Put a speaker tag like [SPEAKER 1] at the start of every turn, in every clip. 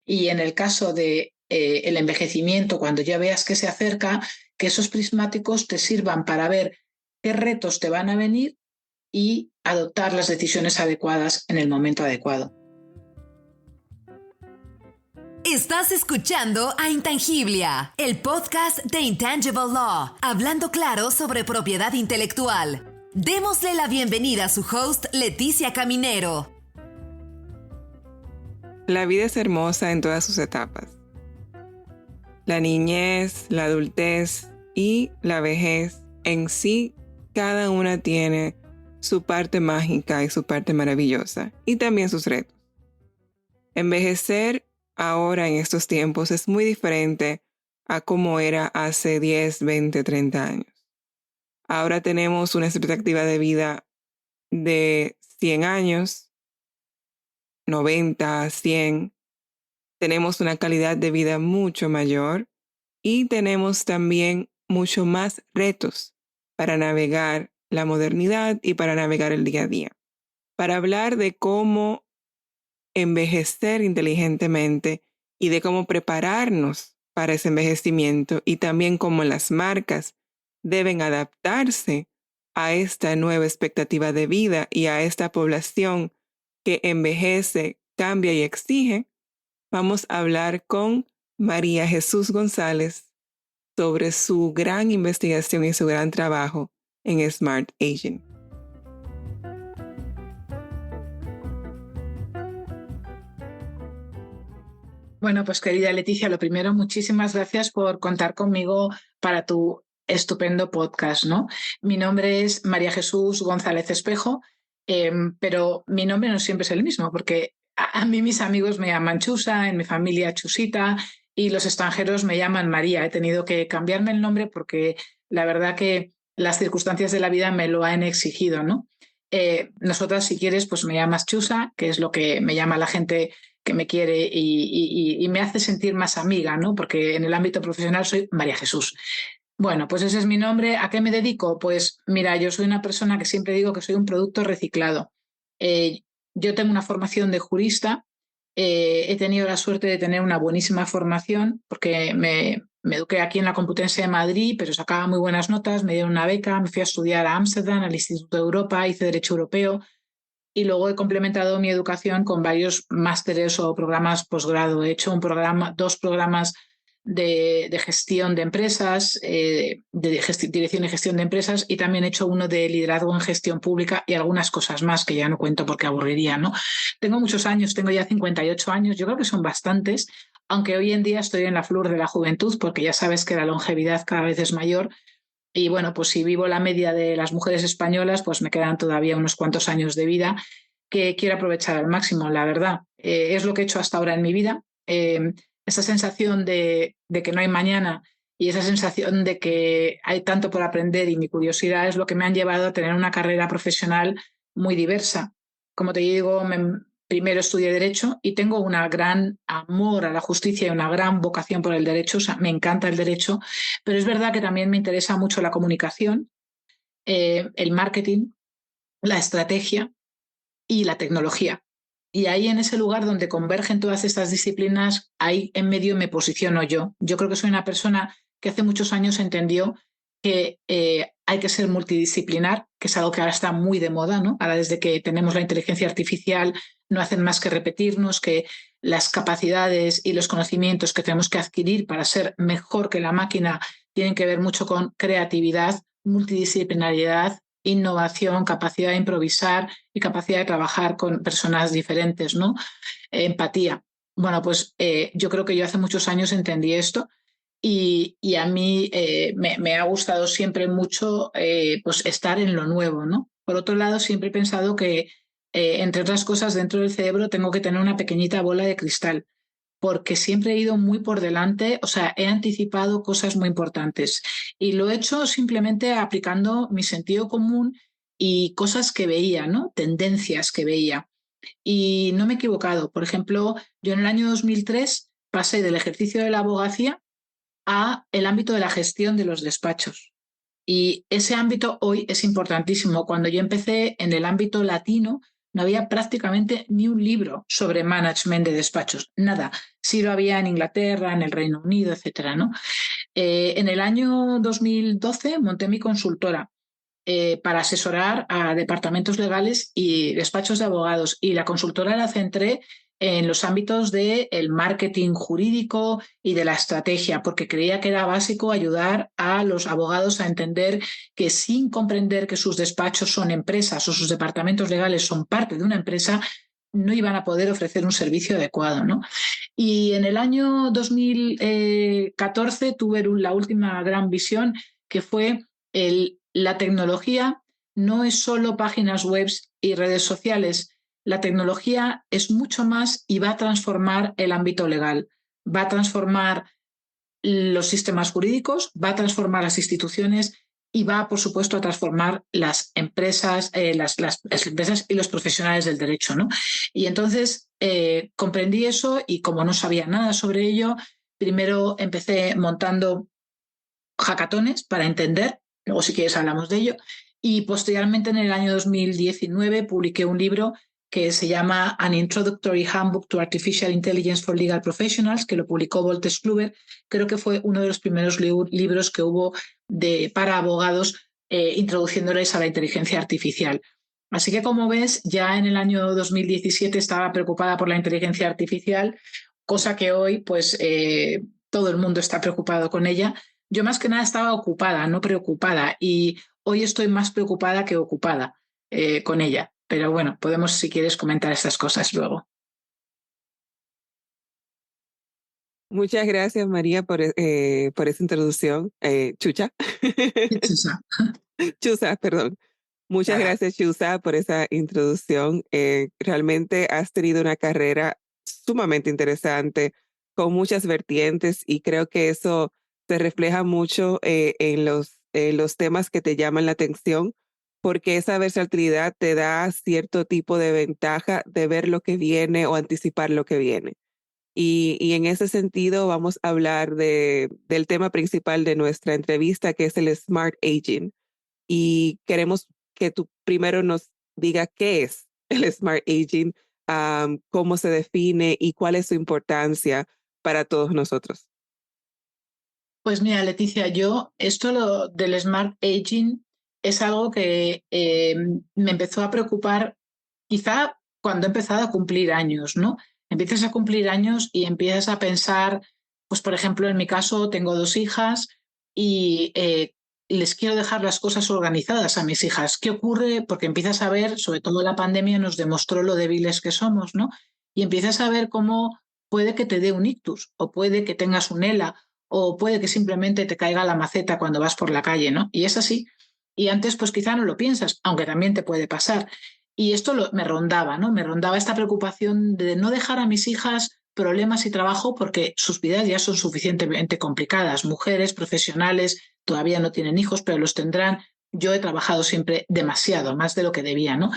[SPEAKER 1] Y en el caso de el envejecimiento, cuando ya veas que se acerca, que esos prismáticos te sirvan para ver qué retos te van a venir y adoptar las decisiones adecuadas en el momento adecuado.
[SPEAKER 2] Estás escuchando a Intangiblia, el podcast de Intangible Law, hablando claro sobre propiedad intelectual. Démosle la bienvenida a su host, Leticia Caminero.
[SPEAKER 3] La vida es hermosa en todas sus etapas. La niñez, la adultez y la vejez en sí, cada una tiene su parte mágica y su parte maravillosa, y también sus retos. Envejecer ahora en estos tiempos es muy diferente a como era hace 10, 20, 30 años. Ahora tenemos una expectativa de vida de 100 años, 90, 100. Tenemos una calidad de vida mucho mayor y tenemos también mucho más retos para navegar la modernidad y para navegar el día a día. Para hablar de cómo envejecer inteligentemente y de cómo prepararnos para ese envejecimiento y también cómo las marcas deben adaptarse a esta nueva expectativa de vida y a esta población que envejece, cambia y exige, vamos a hablar con María Jesús González sobre su gran investigación y su gran trabajo en Smart Aging.
[SPEAKER 1] Bueno, pues querida Leticia, lo primero, muchísimas gracias por contar conmigo para tu estupendo podcast, ¿no? Mi nombre es María Jesús González Espejo, pero mi nombre no siempre es el mismo, porque a mí mis amigos me llaman Chusa, en mi familia Chusita, y los extranjeros me llaman María. He tenido que cambiarme el nombre porque la verdad que las circunstancias de la vida me lo han exigido, ¿no? Nosotras, si quieres, pues me llamas Chusa, que es lo que me llama la gente que me quiere y me hace sentir más amiga, ¿no? Porque en el ámbito profesional soy María Jesús. Bueno, pues ese es mi nombre. ¿A qué me dedico? Pues mira, yo soy una persona que siempre digo que soy un producto reciclado. Yo tengo una formación de jurista. He tenido la suerte de tener una buenísima formación porque me eduqué aquí en la Complutense de Madrid, pero sacaba muy buenas notas, me dieron una beca, me fui a estudiar a Ámsterdam, al Instituto de Europa, hice Derecho Europeo y luego he complementado mi educación con varios másteres o programas posgrado. He hecho dos programas de gestión de empresas, dirección y gestión de empresas, y también he hecho uno de liderazgo en gestión pública y algunas cosas más que ya no cuento porque aburriría, ¿no? Tengo muchos años, tengo ya 58 años, yo creo que son bastantes, aunque hoy en día estoy en la flor de la juventud porque ya sabes que la longevidad cada vez es mayor. Y bueno, pues si vivo la media de las mujeres españolas, pues me quedan todavía unos cuantos años de vida que quiero aprovechar al máximo, la verdad. Es lo que he hecho hasta ahora en mi vida. Esa sensación de que no hay mañana y esa sensación de que hay tanto por aprender y mi curiosidad es lo que me han llevado a tener una carrera profesional muy diversa. Como te digo, primero estudié Derecho y tengo un gran amor a la justicia y una gran vocación por el derecho. O sea, me encanta el derecho, pero es verdad que también me interesa mucho la comunicación, el marketing, la estrategia y la tecnología. Y ahí en ese lugar donde convergen todas estas disciplinas, ahí en medio me posiciono yo. Yo creo que soy una persona que hace muchos años entendió que hay que ser multidisciplinar, que es algo que ahora está muy de moda, ¿no? Ahora desde que tenemos la inteligencia artificial no hacen más que repetirnos que las capacidades y los conocimientos que tenemos que adquirir para ser mejor que la máquina tienen que ver mucho con creatividad, multidisciplinariedad, innovación, capacidad de improvisar y capacidad de trabajar con personas diferentes, ¿no? Empatía. Bueno, pues yo creo que yo hace muchos años entendí esto y a mí me ha gustado siempre mucho pues estar en lo nuevo, ¿no? Por otro lado, siempre he pensado que, entre otras cosas, dentro del cerebro tengo que tener una pequeñita bola de cristal, porque siempre he ido muy por delante, o sea, he anticipado cosas muy importantes y lo he hecho simplemente aplicando mi sentido común y cosas que veía, ¿no? Tendencias que veía. Y no me he equivocado. Por ejemplo, yo en el año 2003 pasé del ejercicio de la abogacía a el ámbito de la gestión de los despachos. Y ese ámbito hoy es importantísimo. Cuando yo empecé en el ámbito latino, no había prácticamente ni un libro sobre management de despachos, nada. Sí lo había en Inglaterra, en el Reino Unido, etcétera, ¿no? En el año 2012 monté mi consultora para asesorar a departamentos legales y despachos de abogados, y la consultora la centré en los ámbitos del marketing jurídico y de la estrategia, porque creía que era básico ayudar a los abogados a entender que, sin comprender que sus despachos son empresas o sus departamentos legales son parte de una empresa, no iban a poder ofrecer un servicio adecuado, ¿no? Y en el año 2014 tuve la última gran visión, que fue la tecnología no es solo páginas web y redes sociales. La tecnología es mucho más y va a transformar el ámbito legal, va a transformar los sistemas jurídicos, va a transformar las instituciones y va, por supuesto, a transformar las empresas, las empresas y los profesionales del derecho, ¿no? Y entonces comprendí eso, y como no sabía nada sobre ello, primero empecé montando hackatones para entender, luego si quieres hablamos de ello, y posteriormente en el año 2019 publiqué un libro que se llama An Introductory Handbook to Artificial Intelligence for Legal Professionals, que lo publicó Wolters Kluwer. Creo que fue uno de los primeros libros que hubo para abogados introduciéndoles a la inteligencia artificial. Así que, como ves, ya en el año 2017 estaba preocupada por la inteligencia artificial, cosa que hoy pues todo el mundo está preocupado con ella. Yo más que nada estaba ocupada, no preocupada, y hoy estoy más preocupada que ocupada con ella. Pero bueno, podemos, si quieres, comentar estas cosas luego.
[SPEAKER 3] Muchas gracias, María, por esa introducción. Chucha.
[SPEAKER 1] Chusa.
[SPEAKER 3] Chusa, perdón. Muchas gracias, Chusa, por esa introducción. Realmente has tenido una carrera sumamente interesante, con muchas vertientes, y creo que eso se refleja mucho en los temas que te llaman la atención, porque esa versatilidad te da cierto tipo de ventaja de ver lo que viene o anticipar lo que viene. Y en ese sentido vamos a hablar del tema principal de nuestra entrevista, que es el Smart Aging. Y queremos que tú primero nos diga qué es el Smart Aging, cómo se define y cuál es su importancia para todos nosotros.
[SPEAKER 1] Pues mira, Leticia, esto del Smart Aging es algo que me empezó a preocupar quizá cuando he empezado a cumplir años, ¿no? Empiezas a cumplir años y empiezas a pensar, pues por ejemplo, en mi caso tengo 2 hijas y les quiero dejar las cosas organizadas a mis hijas. ¿Qué ocurre? Porque empiezas a ver, sobre todo la pandemia nos demostró lo débiles que somos, ¿no? Y empiezas a ver cómo puede que te dé un ictus, o puede que tengas un ELA, o puede que simplemente te caiga la maceta cuando vas por la calle, ¿no? Y es así. Y antes pues quizá no lo piensas, aunque también te puede pasar. Y esto me rondaba, ¿no? Me rondaba esta preocupación de no dejar a mis hijas problemas y trabajo, porque sus vidas ya son suficientemente complicadas. Mujeres, profesionales, todavía no tienen hijos, pero los tendrán. Yo he trabajado siempre demasiado, más de lo que debía, ¿no?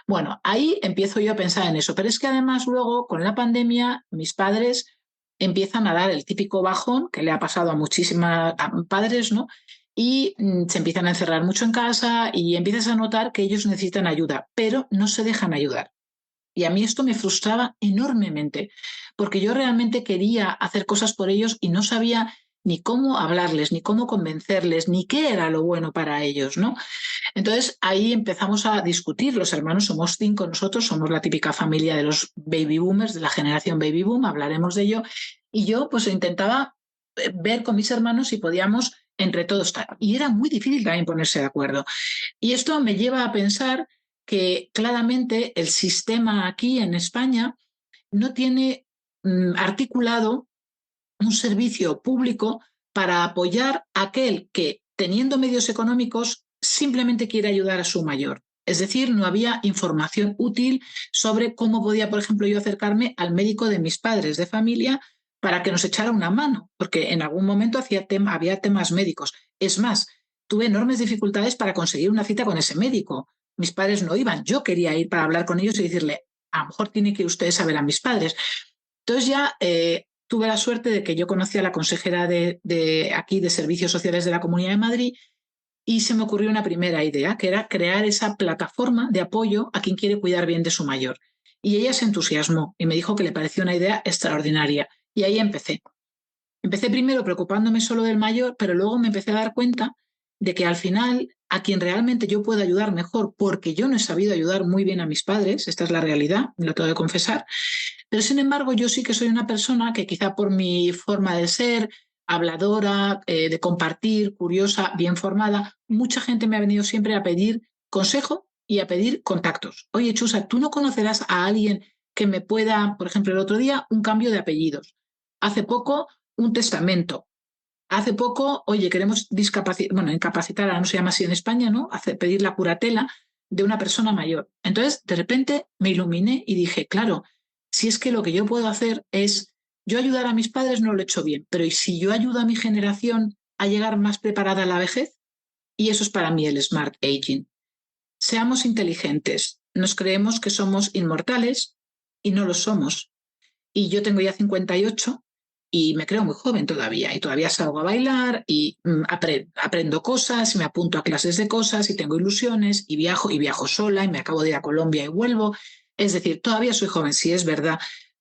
[SPEAKER 1] Bueno, ahí empiezo yo a pensar en eso. Pero es que además luego, con la pandemia, mis padres empiezan a dar el típico bajón que le ha pasado a muchísimos padres, ¿no? Y se empiezan a encerrar mucho en casa y empiezas a notar que ellos necesitan ayuda, pero no se dejan ayudar. Y a mí esto me frustraba enormemente, porque yo realmente quería hacer cosas por ellos y no sabía ni cómo hablarles, ni cómo convencerles, ni qué era lo bueno para ellos, ¿no? Entonces ahí empezamos a discutir. Los hermanos somos 5, nosotros somos la típica familia de los baby boomers, de la generación baby boom, hablaremos de ello. Y yo pues intentaba ver con mis hermanos si podíamos entre todos estar. Y era muy difícil también ponerse de acuerdo. Y esto me lleva a pensar que claramente el sistema aquí en España no tiene articulado un servicio público para apoyar a aquel que, teniendo medios económicos, simplemente quiere ayudar a su mayor. Es decir, no había información útil sobre cómo podía, por ejemplo, yo acercarme al médico de mis padres de familia para que nos echara una mano, porque en algún momento había temas médicos. Es más, tuve enormes dificultades para conseguir una cita con ese médico. Mis padres no iban, yo quería ir para hablar con ellos y decirle, a lo mejor tiene que ustedes saber a mis padres. Entonces ya tuve la suerte de que yo conocí a la consejera de aquí de Servicios Sociales de la Comunidad de Madrid, y se me ocurrió una primera idea, que era crear esa plataforma de apoyo a quien quiere cuidar bien de su mayor. Y ella se entusiasmó y me dijo que le pareció una idea extraordinaria. Y ahí empecé. Empecé primero preocupándome solo del mayor, pero luego me empecé a dar cuenta de que al final a quien realmente yo puedo ayudar mejor, porque yo no he sabido ayudar muy bien a mis padres, esta es la realidad, lo tengo que confesar, pero sin embargo yo sí que soy una persona que quizá por mi forma de ser, habladora, de compartir, curiosa, bien formada, mucha gente me ha venido siempre a pedir consejo y a pedir contactos. Oye, Chusa, ¿tú no conocerás a alguien que me pueda, por ejemplo, el otro día, un cambio de apellidos? Hace poco, un testamento. Hace poco, oye, queremos incapacitar, ahora no se llama así en España, ¿no? Pedir la curatela de una persona mayor. Entonces, de repente me iluminé y dije, claro, si es que lo que yo puedo hacer es, yo ayudar a mis padres no lo he hecho bien, pero ¿y si yo ayudo a mi generación a llegar más preparada a la vejez? Y eso es para mí el Smart Aging. Seamos inteligentes, nos creemos que somos inmortales y no lo somos. Y yo tengo ya 58 y me creo muy joven todavía y todavía salgo a bailar y aprendo cosas y me apunto a clases de cosas y tengo ilusiones y viajo sola y me acabo de ir a Colombia y vuelvo. Es decir, todavía soy joven, sí es verdad,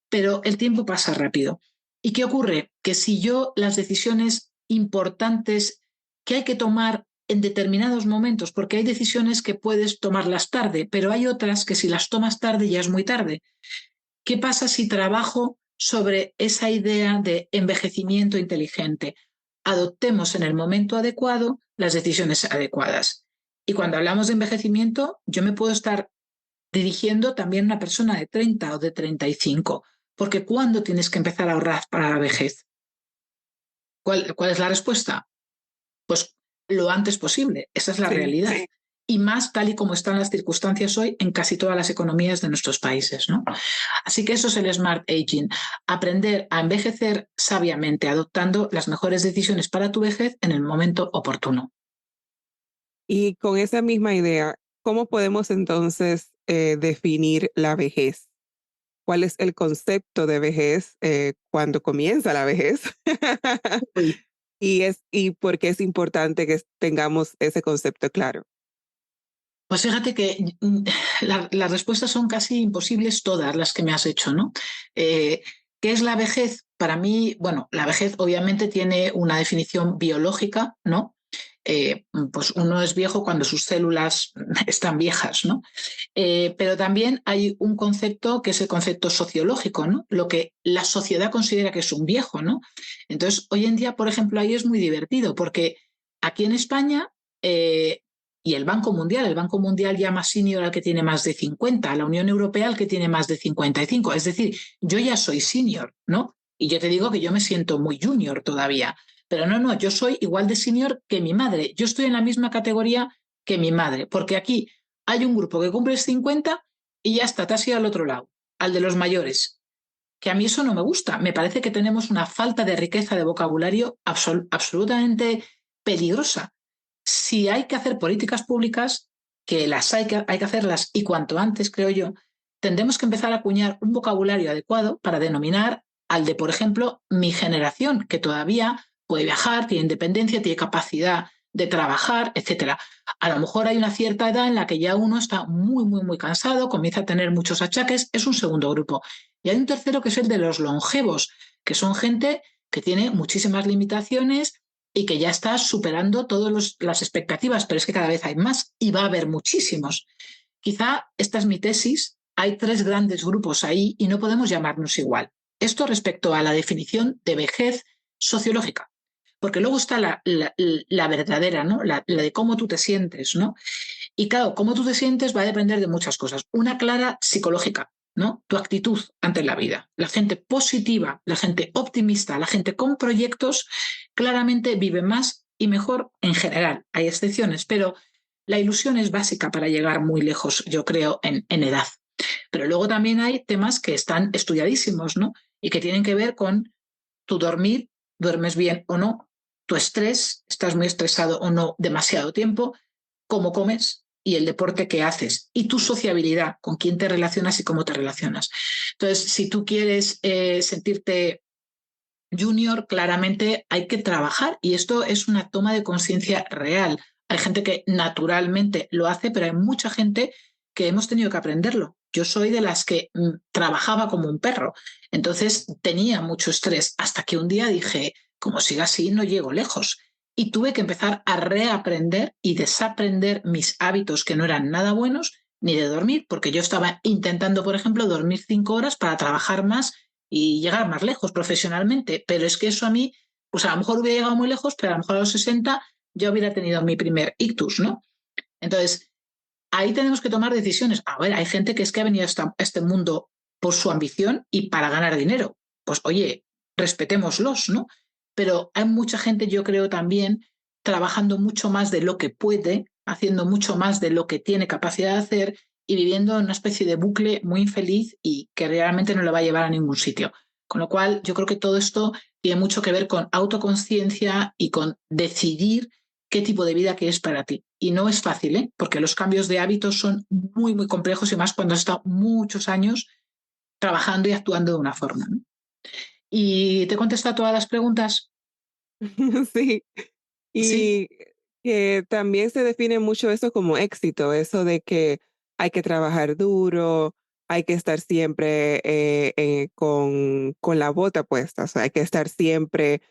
[SPEAKER 1] pero el tiempo pasa rápido. ¿Y qué ocurre? Que si yo las decisiones importantes que hay que tomar en determinados momentos, porque hay decisiones que puedes tomarlas tarde, pero hay otras que si las tomas tarde ya es muy tarde. ¿Qué pasa si trabajo sobre esa idea de envejecimiento inteligente? Adoptemos en el momento adecuado las decisiones adecuadas. Y cuando hablamos de envejecimiento, yo me puedo estar dirigiendo también a una persona de 30 o de 35, porque ¿cuándo tienes que empezar a ahorrar para la vejez? ¿Cuál es la respuesta? Pues lo antes posible, esa es la realidad. Sí. Y más tal y como están las circunstancias hoy en casi todas las economías de nuestros países, ¿no? Así que eso es el Smart Aging, aprender a envejecer sabiamente, adoptando las mejores decisiones para tu vejez en el momento oportuno.
[SPEAKER 3] Y con esa misma idea, ¿cómo podemos entonces definir la vejez? ¿Cuál es el concepto de vejez cuando comienza la vejez? Y por qué es importante que tengamos ese concepto claro.
[SPEAKER 1] Pues fíjate que las respuestas son casi imposibles todas las que me has hecho, ¿no? ¿Qué es la vejez? Para mí, bueno, la vejez obviamente tiene una definición biológica, ¿no? Pues uno es viejo cuando sus células están viejas, ¿no? Pero también hay un concepto que es el concepto sociológico, ¿no? Lo que la sociedad considera que es un viejo, ¿no? Entonces, hoy en día, por ejemplo, ahí es muy divertido porque aquí en España y el Banco Mundial llama senior al que tiene más de 50, la Unión Europea al que tiene más de 55. Es decir, yo ya soy senior, ¿no? Y yo te digo que yo me siento muy junior todavía. Pero no, yo soy igual de senior que mi madre. Yo estoy en la misma categoría que mi madre, porque aquí hay un grupo que cumple 50 y ya está, te has ido al otro lado, al de los mayores. Que a mí eso no me gusta. Me parece que tenemos una falta de riqueza de vocabulario absolutamente peligrosa. Si hay que hacer políticas públicas, que hay que hacerlas y cuanto antes, creo yo, tendremos que empezar a acuñar un vocabulario adecuado para denominar al de, por ejemplo, mi generación, que todavía puede viajar, tiene independencia, tiene capacidad de trabajar, etcétera. A lo mejor hay una cierta edad en la que ya uno está muy cansado, comienza a tener muchos achaques, es un segundo grupo. Y hay un tercero que es el de los longevos, que son gente que tiene muchísimas limitaciones y que ya está superando todas las expectativas, pero es que cada vez hay más y va a haber muchísimos. Quizá esta es mi tesis, hay 3 grandes grupos ahí y no podemos llamarnos igual. Esto respecto a la definición de vejez sociológica, porque luego está la verdadera, ¿no? La de cómo tú te sientes, ¿no? Y claro, cómo tú te sientes va a depender de muchas cosas. Una clara psicológica, ¿no? Tu actitud ante la vida. La gente positiva, la gente optimista, la gente con proyectos, claramente vive más y mejor en general. Hay excepciones, pero la ilusión es básica para llegar muy lejos, yo creo, en edad. Pero luego también hay temas que están estudiadísimos, ¿no? Y que tienen que ver con tu dormir, duermes bien o no, tu estrés, estás muy estresado o no demasiado tiempo, cómo comes y el deporte que haces y tu sociabilidad, con quién te relacionas y cómo te relacionas. Entonces, si tú quieres sentirte junior, claramente hay que trabajar y esto es una toma de conciencia real. Hay gente que naturalmente lo hace, pero hay mucha gente que hemos tenido que aprenderlo. Yo soy de las que trabajaba como un perro, entonces tenía mucho estrés hasta que un día dije, como siga así, no llego lejos. Y tuve que empezar a reaprender y desaprender mis hábitos que no eran nada buenos, ni de dormir, porque yo estaba intentando, por ejemplo, dormir 5 horas para trabajar más y llegar más lejos profesionalmente. Pero es que eso a mí, pues a lo mejor hubiera llegado muy lejos, pero a lo mejor a los 60 ya hubiera tenido mi primer ictus, ¿no? Entonces, ahí tenemos que tomar decisiones. A ver, hay gente que es que ha venido a este mundo por su ambición y para ganar dinero. Pues oye, respetémoslos, ¿no? Pero hay mucha gente, yo creo también, trabajando mucho más de lo que puede, haciendo mucho más de lo que tiene capacidad de hacer y viviendo en una especie de bucle muy infeliz y que realmente no le va a llevar a ningún sitio. Con lo cual, yo creo que todo esto tiene mucho que ver con autoconciencia y con decidir qué tipo de vida que es para ti. Y no es fácil, ¿eh? Porque los cambios de hábitos son muy, muy complejos y más cuando has estado muchos años trabajando y actuando de una forma, ¿no? ¿Y te contesta todas las preguntas?
[SPEAKER 3] Sí,
[SPEAKER 1] Sí.
[SPEAKER 3] y que también se define mucho eso como éxito, eso de que hay que trabajar duro, hay que estar siempre con la bota puesta, o sea, hay que estar siempre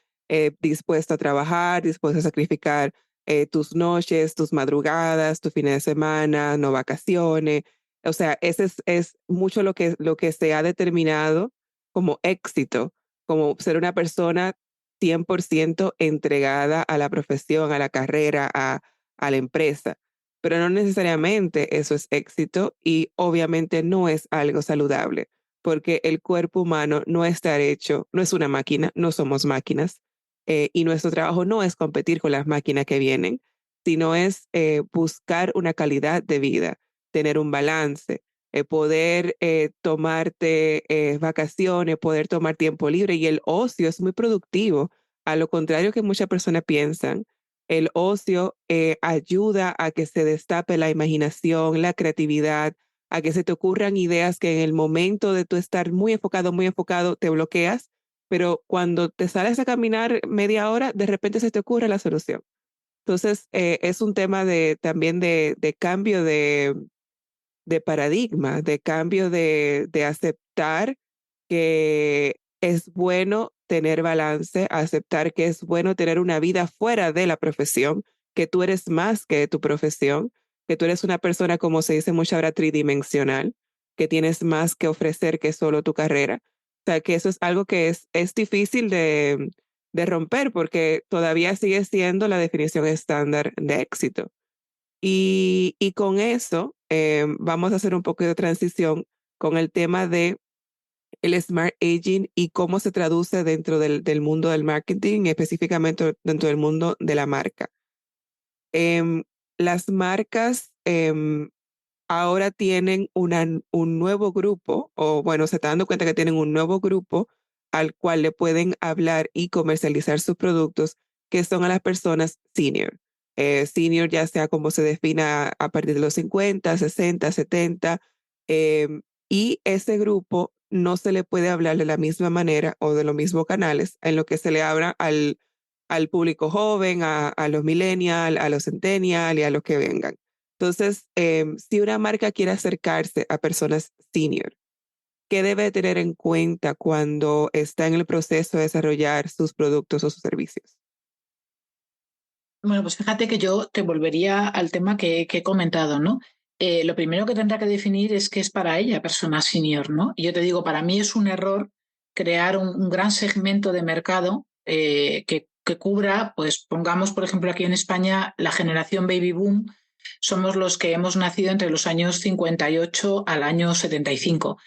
[SPEAKER 3] dispuesto a trabajar, dispuesto a sacrificar tus noches, tus madrugadas, tu fin de semana, no vacaciones. O sea, ese es mucho lo que se ha determinado como éxito, como ser una persona 100% entregada a la profesión, a la carrera, a la empresa. Pero no necesariamente eso es éxito y obviamente no es algo saludable, porque el cuerpo humano no está hecho, no es una máquina, no somos máquinas, y nuestro trabajo no es competir con las máquinas que vienen, sino es buscar una calidad de vida, tener un balance, poder tomarte vacaciones, poder tomar tiempo libre y el ocio es muy productivo. A lo contrario que muchas personas piensan, el ocio ayuda a que se destape la imaginación, la creatividad, a que se te ocurran ideas que en el momento de tú estar muy enfocado, te bloqueas, pero cuando te sales a caminar media hora, de repente se te ocurre la solución. Entonces, es un tema también de cambio de paradigma, de cambio de aceptar que es bueno tener balance, aceptar que es bueno tener una vida fuera de la profesión, que tú eres más que tu profesión, que tú eres una persona, como se dice mucho ahora, tridimensional, que tienes más que ofrecer que solo tu carrera. O sea, que eso es algo que es difícil de romper porque todavía sigue siendo la definición estándar de éxito. Y con eso vamos a hacer un poco de transición con el tema de el Smart Aging y cómo se traduce dentro del mundo del marketing, específicamente dentro del mundo de la marca. Em, las marcas ahora tienen un nuevo grupo, o bueno, se está dando cuenta que tienen un nuevo grupo al cual le pueden hablar y comercializar sus productos, que son a las personas senior. Senior ya sea como se defina a partir de los 50, 60, 70, y ese grupo no se le puede hablar de la misma manera o de los mismos canales en lo que se le habla al público joven, a los millennials, a los centennials y a los que vengan. Entonces, si una marca quiere acercarse a personas senior, ¿qué debe tener en cuenta cuando está en el proceso de desarrollar sus productos o sus servicios?
[SPEAKER 1] Bueno, pues fíjate que yo te volvería al tema que he comentado, ¿no? Lo primero que tendrá que definir es qué es para ella persona senior, ¿no? Y yo te digo, para mí es un error crear un gran segmento de mercado que cubra, pues pongamos, por ejemplo, aquí en España, la generación baby boom, somos los que hemos nacido entre los años 58 al año 75.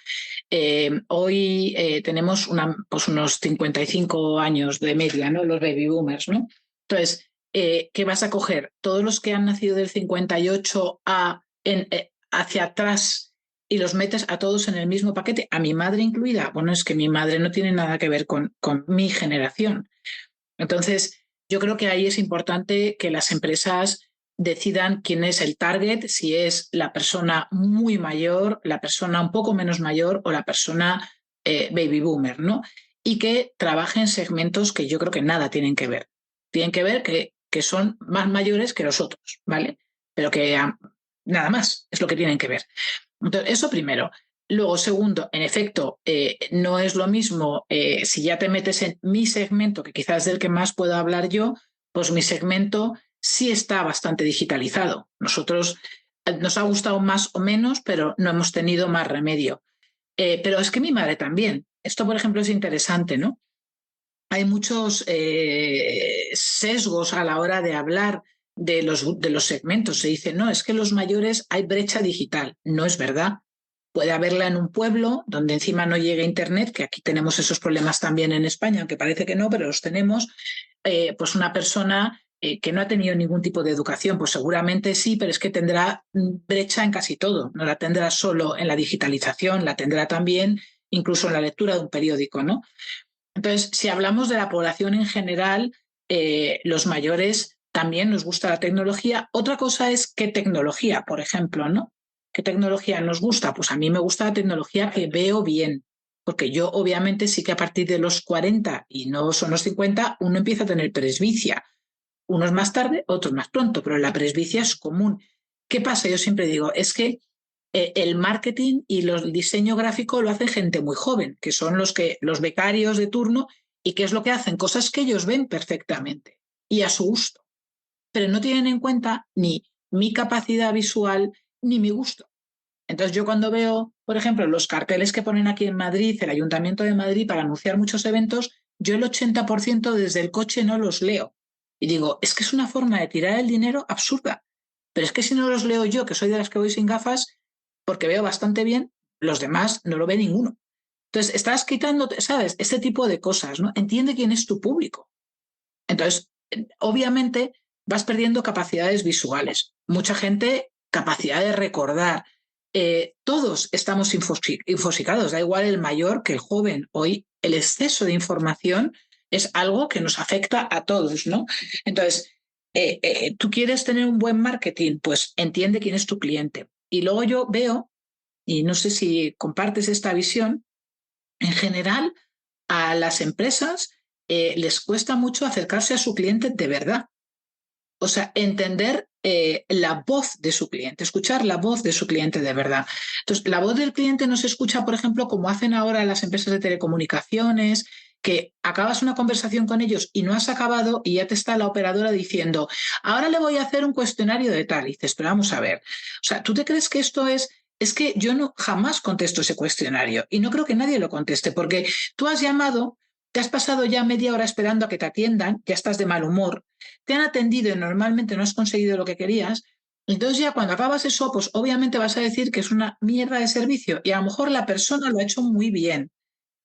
[SPEAKER 1] Hoy tenemos pues unos 55 años de media, ¿no? Los baby boomers, ¿no? Entonces, ¿qué vas a coger? Todos los que han nacido del 58 hacia atrás y los metes a todos en el mismo paquete, a mi madre incluida. Bueno, es que mi madre no tiene nada que ver con mi generación. Entonces, yo creo que ahí es importante que las empresas decidan quién es el target, si es la persona muy mayor, la persona un poco menos mayor o la persona baby boomer, ¿no? Y que trabajen segmentos que yo creo que nada tienen que ver. Tienen que ver que que son más mayores que los otros, ¿vale? Pero que nada más es lo que tienen que ver. Entonces, eso primero. Luego, segundo, en efecto, no es lo mismo si ya te metes en mi segmento, que quizás es del que más puedo hablar yo, pues mi segmento sí está bastante digitalizado. Nosotros nos ha gustado más o menos, pero no hemos tenido más remedio. Pero es que mi madre también. Esto, por ejemplo, es interesante, ¿no? Hay muchos sesgos a la hora de hablar de los segmentos. Se dice, no, es que los mayores hay brecha digital. No es verdad. Puede haberla en un pueblo donde encima no llegue Internet, que aquí tenemos esos problemas también en España, aunque parece que no, pero los tenemos. Pues una persona que no ha tenido ningún tipo de educación, pues seguramente sí, pero es que tendrá brecha en casi todo. No la tendrá solo en la digitalización, la tendrá también incluso en la lectura de un periódico, ¿no? Entonces, si hablamos de la población en general, los mayores también nos gusta la tecnología. Otra cosa es qué tecnología, por ejemplo, ¿no? ¿Qué tecnología nos gusta? Pues a mí me gusta la tecnología que veo bien, porque yo obviamente sí que a partir de los 40 y no son los 50, uno empieza a tener presbicia. Unos más tarde, otros más pronto, pero la presbicia es común. ¿Qué pasa? Yo siempre digo, es que el marketing y el diseño gráfico lo hace gente muy joven, que son los becarios de turno, y ¿qué es lo que hacen? Cosas que ellos ven perfectamente y a su gusto, pero no tienen en cuenta ni mi capacidad visual ni mi gusto. Entonces yo cuando veo, por ejemplo, los carteles que ponen aquí en Madrid, el Ayuntamiento de Madrid, para anunciar muchos eventos, yo el 80% desde el coche no los leo. Y digo, es que es una forma de tirar el dinero absurda. Pero es que si no los leo yo, que soy de las que voy sin gafas, porque veo bastante bien, los demás no lo ve ninguno. Entonces, estás quitando, ¿sabes? Este tipo de cosas, ¿no? Entiende quién es tu público. Entonces, obviamente, vas perdiendo capacidades visuales. Mucha gente, capacidad de recordar. Todos estamos infosicados, da igual el mayor que el joven. Hoy el exceso de información es algo que nos afecta a todos, ¿no? Entonces, tú quieres tener un buen marketing, pues entiende quién es tu cliente. Y luego yo veo, y no sé si compartes esta visión, en general a las empresas les cuesta mucho acercarse a su cliente de verdad. O sea, entender la voz de su cliente, escuchar la voz de su cliente de verdad. Entonces, la voz del cliente no se escucha, por ejemplo, como hacen ahora las empresas de telecomunicaciones, que acabas una conversación con ellos y no has acabado y ya te está la operadora diciendo, ahora le voy a hacer un cuestionario de tal. Y dices, pero vamos a ver. O sea, ¿tú te crees que esto es que yo no jamás contesto ese cuestionario y no creo que nadie lo conteste porque tú has llamado, te has pasado ya media hora esperando a que te atiendan, ya estás de mal humor, te han atendido y normalmente no has conseguido lo que querías, entonces ya cuando acabas eso, pues obviamente vas a decir que es una mierda de servicio y a lo mejor la persona lo ha hecho muy bien,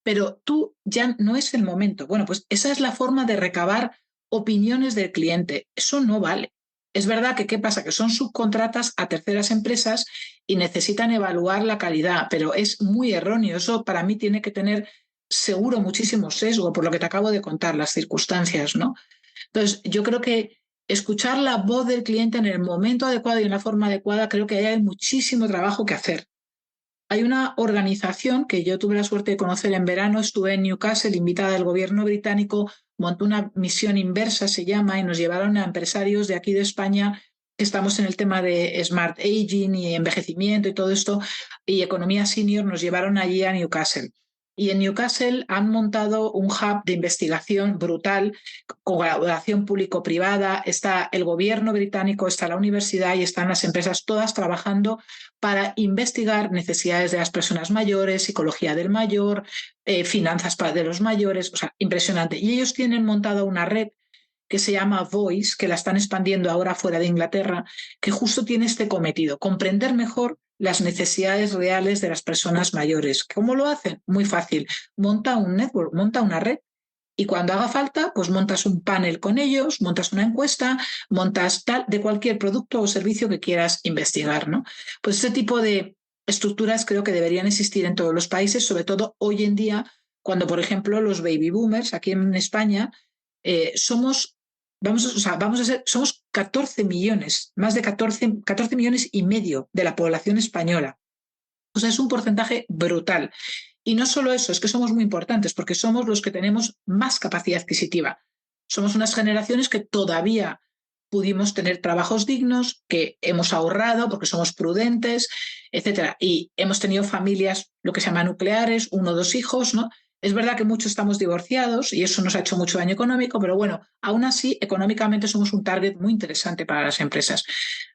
[SPEAKER 1] pero tú ya no es el momento. Bueno, pues esa es la forma de recabar opiniones del cliente. Eso no vale. Es verdad que, ¿qué pasa? Que son subcontratas a terceras empresas y necesitan evaluar la calidad, pero es muy erróneo. Eso para mí tiene que tener seguro muchísimo sesgo por lo que te acabo de contar, las circunstancias, ¿no? Entonces, yo creo que escuchar la voz del cliente en el momento adecuado y en la forma adecuada, creo que hay muchísimo trabajo que hacer. Hay una organización que yo tuve la suerte de conocer en verano, estuve en Newcastle, invitada del gobierno británico, montó una misión inversa, se llama, y nos llevaron a empresarios de aquí de España que estamos en el tema de Smart Aging y envejecimiento y todo esto, y economía senior, nos llevaron allí a Newcastle. Y en Newcastle han montado un hub de investigación brutal, colaboración público-privada, está el gobierno británico, está la universidad y están las empresas todas trabajando para investigar necesidades de las personas mayores, psicología del mayor, finanzas de los mayores, o sea, impresionante. Y ellos tienen montada una red que se llama Voice, que la están expandiendo ahora fuera de Inglaterra, que justo tiene este cometido, comprender mejor las necesidades reales de las personas mayores. ¿Cómo lo hacen? Muy fácil. Monta un network, monta una red y cuando haga falta, pues montas un panel con ellos, montas una encuesta, montas tal de cualquier producto o servicio que quieras investigar, ¿no? Pues este tipo de estructuras creo que deberían existir en todos los países, sobre todo hoy en día, cuando, por ejemplo, los baby boomers aquí en España somos 14 millones, más de 14 millones y medio de la población española. O sea, es un porcentaje brutal. Y no solo eso, es que somos muy importantes porque somos los que tenemos más capacidad adquisitiva. Somos unas generaciones que todavía pudimos tener trabajos dignos, que hemos ahorrado porque somos prudentes, etcétera. Y hemos tenido familias, lo que se llama nucleares, 1 o 2 hijos, ¿no? Es verdad que muchos estamos divorciados y eso nos ha hecho mucho daño económico, pero bueno, aún así, económicamente somos un target muy interesante para las empresas.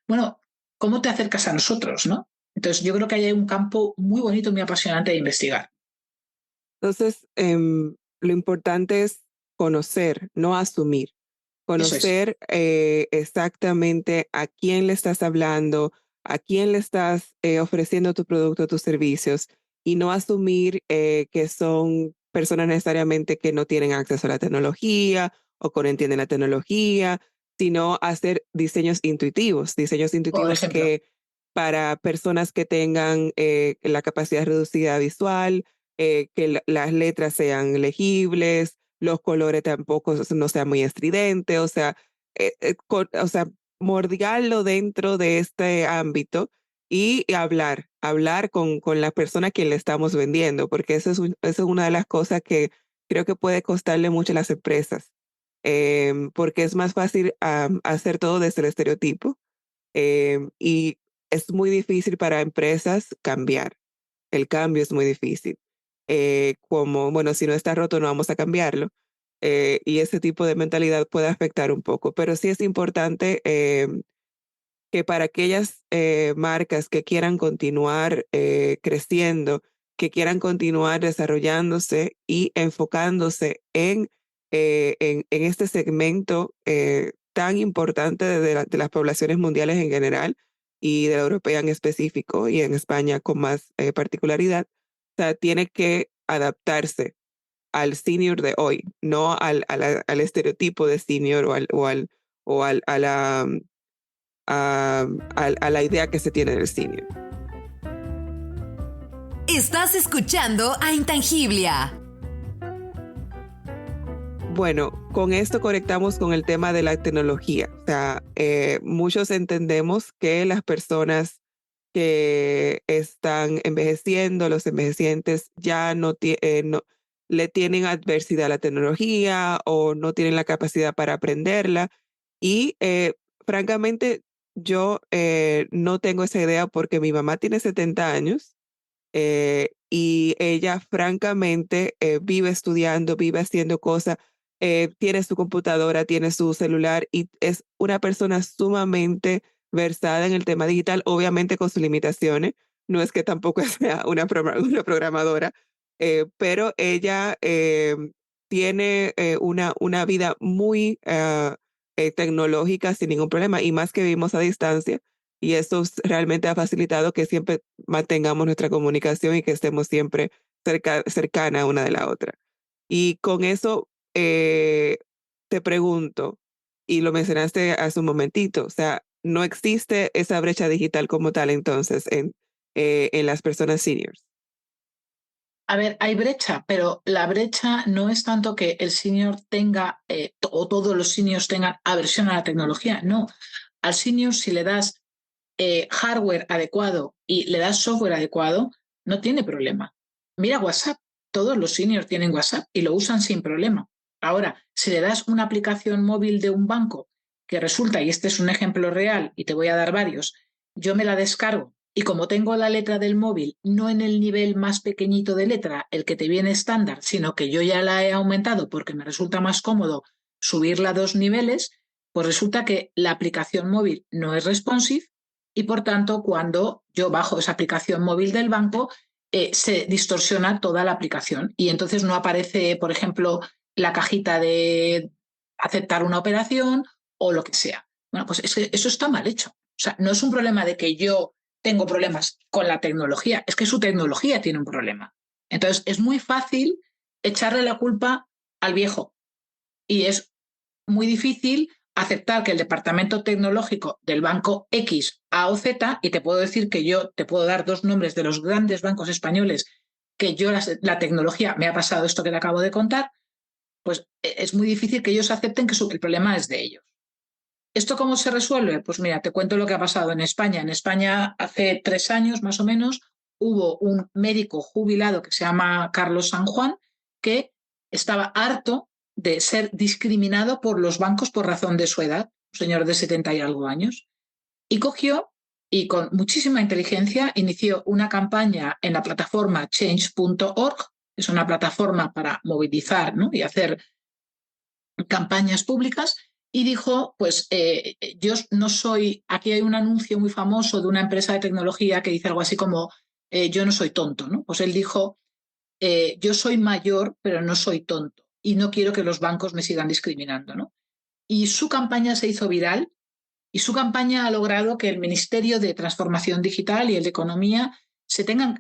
[SPEAKER 1] Bueno, ¿cómo te acercas a nosotros, no? Entonces, yo creo que hay un campo muy bonito, muy apasionante de investigar.
[SPEAKER 3] Entonces, lo importante es conocer, no asumir.
[SPEAKER 1] Eso es.
[SPEAKER 3] Conocer exactamente a quién le estás hablando, a quién le estás ofreciendo tu producto, tus servicios, y no asumir que son personas necesariamente que no tienen acceso a la tecnología o que no entienden la tecnología, sino hacer diseños
[SPEAKER 1] Por
[SPEAKER 3] intuitivos
[SPEAKER 1] ejemplo,
[SPEAKER 3] que para personas que tengan la capacidad reducida visual, que las letras sean legibles, los colores tampoco no sean muy estridentes, o sea, o sea, mordiarlo dentro de este ámbito y hablar con la persona a quien le estamos vendiendo, porque eso es una de las cosas que creo que puede costarle mucho a las empresas, porque es más fácil hacer todo desde el estereotipo, y es muy difícil para empresas cambiar. El cambio es muy difícil. Como, bueno, si no está roto, no vamos a cambiarlo. Y ese tipo de mentalidad puede afectar un poco. Pero sí es importante que para aquellas marcas que quieran continuar creciendo, que quieran continuar desarrollándose y enfocándose en este segmento tan importante de las poblaciones mundiales en general y de la europea en específico y en España con más particularidad, o sea, tiene que adaptarse al senior de hoy, no al estereotipo de senior a a la idea que se tiene del senior.
[SPEAKER 2] Estás escuchando a Intangiblia.
[SPEAKER 3] Bueno, con esto conectamos con el tema de la tecnología. O sea, muchos entendemos que las personas que están envejeciendo, los envejecientes ya no le tienen adversidad a la tecnología o no tienen la capacidad para aprenderla. Y francamente, yo no tengo esa idea porque mi mamá tiene 70 años y ella francamente vive estudiando, vive haciendo cosas, tiene su computadora, tiene su celular y es una persona sumamente versada en el tema digital, obviamente con sus limitaciones. No es que tampoco sea una programadora, pero ella tiene una vida muy tecnológica sin ningún problema y más que vivimos a distancia. Y eso realmente ha facilitado que siempre mantengamos nuestra comunicación y que estemos siempre cercana una de la otra. Y con eso te pregunto, y lo mencionaste hace un momentito, o sea, no existe esa brecha digital como tal entonces en las personas seniors.
[SPEAKER 1] a ver, hay brecha, pero la brecha no es tanto que el senior tenga o todos los seniors tengan aversión a la tecnología, no. Al senior, si le das hardware adecuado y le das software adecuado, no tiene problema. Mira WhatsApp, todos los seniors tienen WhatsApp y lo usan sin problema. Ahora, si le das una aplicación móvil de un banco que resulta, y este es un ejemplo real y te voy a dar varios, yo me la descargo y como tengo la letra del móvil no en el nivel más pequeñito de letra, el que te viene estándar, sino que yo ya la he aumentado porque me resulta más cómodo subirla 2 niveles, pues resulta que la aplicación móvil no es responsive y por tanto cuando yo bajo esa aplicación móvil del banco se distorsiona toda la aplicación y entonces no aparece, por ejemplo, la cajita de aceptar una operación o lo que sea. Bueno, pues es que eso está mal hecho. O sea, no es un problema de que yo tengo problemas con la tecnología, es que su tecnología tiene un problema. Entonces es muy fácil echarle la culpa al viejo y es muy difícil aceptar que el departamento tecnológico del banco X, A o Z, y te puedo decir que yo te puedo dar 2 nombres de los grandes bancos españoles que yo la tecnología me ha pasado esto que te acabo de contar, pues es muy difícil que ellos acepten que el problema es de ellos. ¿Esto cómo se resuelve? Pues mira, te cuento lo que ha pasado en España. En España hace 3 años más o menos hubo un médico jubilado que se llama Carlos San Juan que estaba harto de ser discriminado por los bancos por razón de su edad. un señor de 70 y algo años, y cogió y con muchísima inteligencia inició una campaña en la plataforma change.org, que es una plataforma para movilizar, ¿no?, y hacer campañas públicas, y dijo, pues yo no soy, aquí hay un anuncio muy famoso de una empresa de tecnología que dice algo así como, yo no soy tonto, ¿no? Pues él dijo, yo soy mayor, pero no soy tonto, y no quiero que los bancos me sigan discriminando, ¿no? Y su campaña se hizo viral, y su campaña ha logrado que el Ministerio de Transformación Digital y el de Economía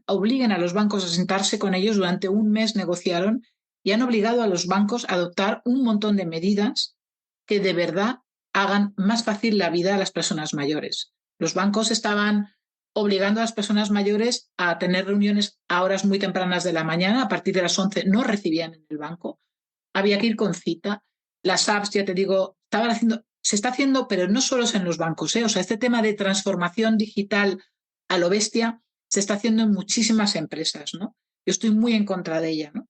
[SPEAKER 1] obliguen a los bancos a sentarse con ellos. Durante un mes negociaron y han obligado a los bancos a adoptar un montón de medidas que de verdad hagan más fácil la vida a las personas mayores. Los bancos estaban obligando a las personas mayores a tener reuniones a horas muy tempranas de la mañana, a partir de las 11 no recibían en el banco, había que ir con cita. Las apps, ya te digo, se está haciendo, pero no solo es en los bancos, ¿eh? O sea, este tema de transformación digital a lo bestia se está haciendo en muchísimas empresas, ¿no? Yo estoy muy en contra de ella, ¿no?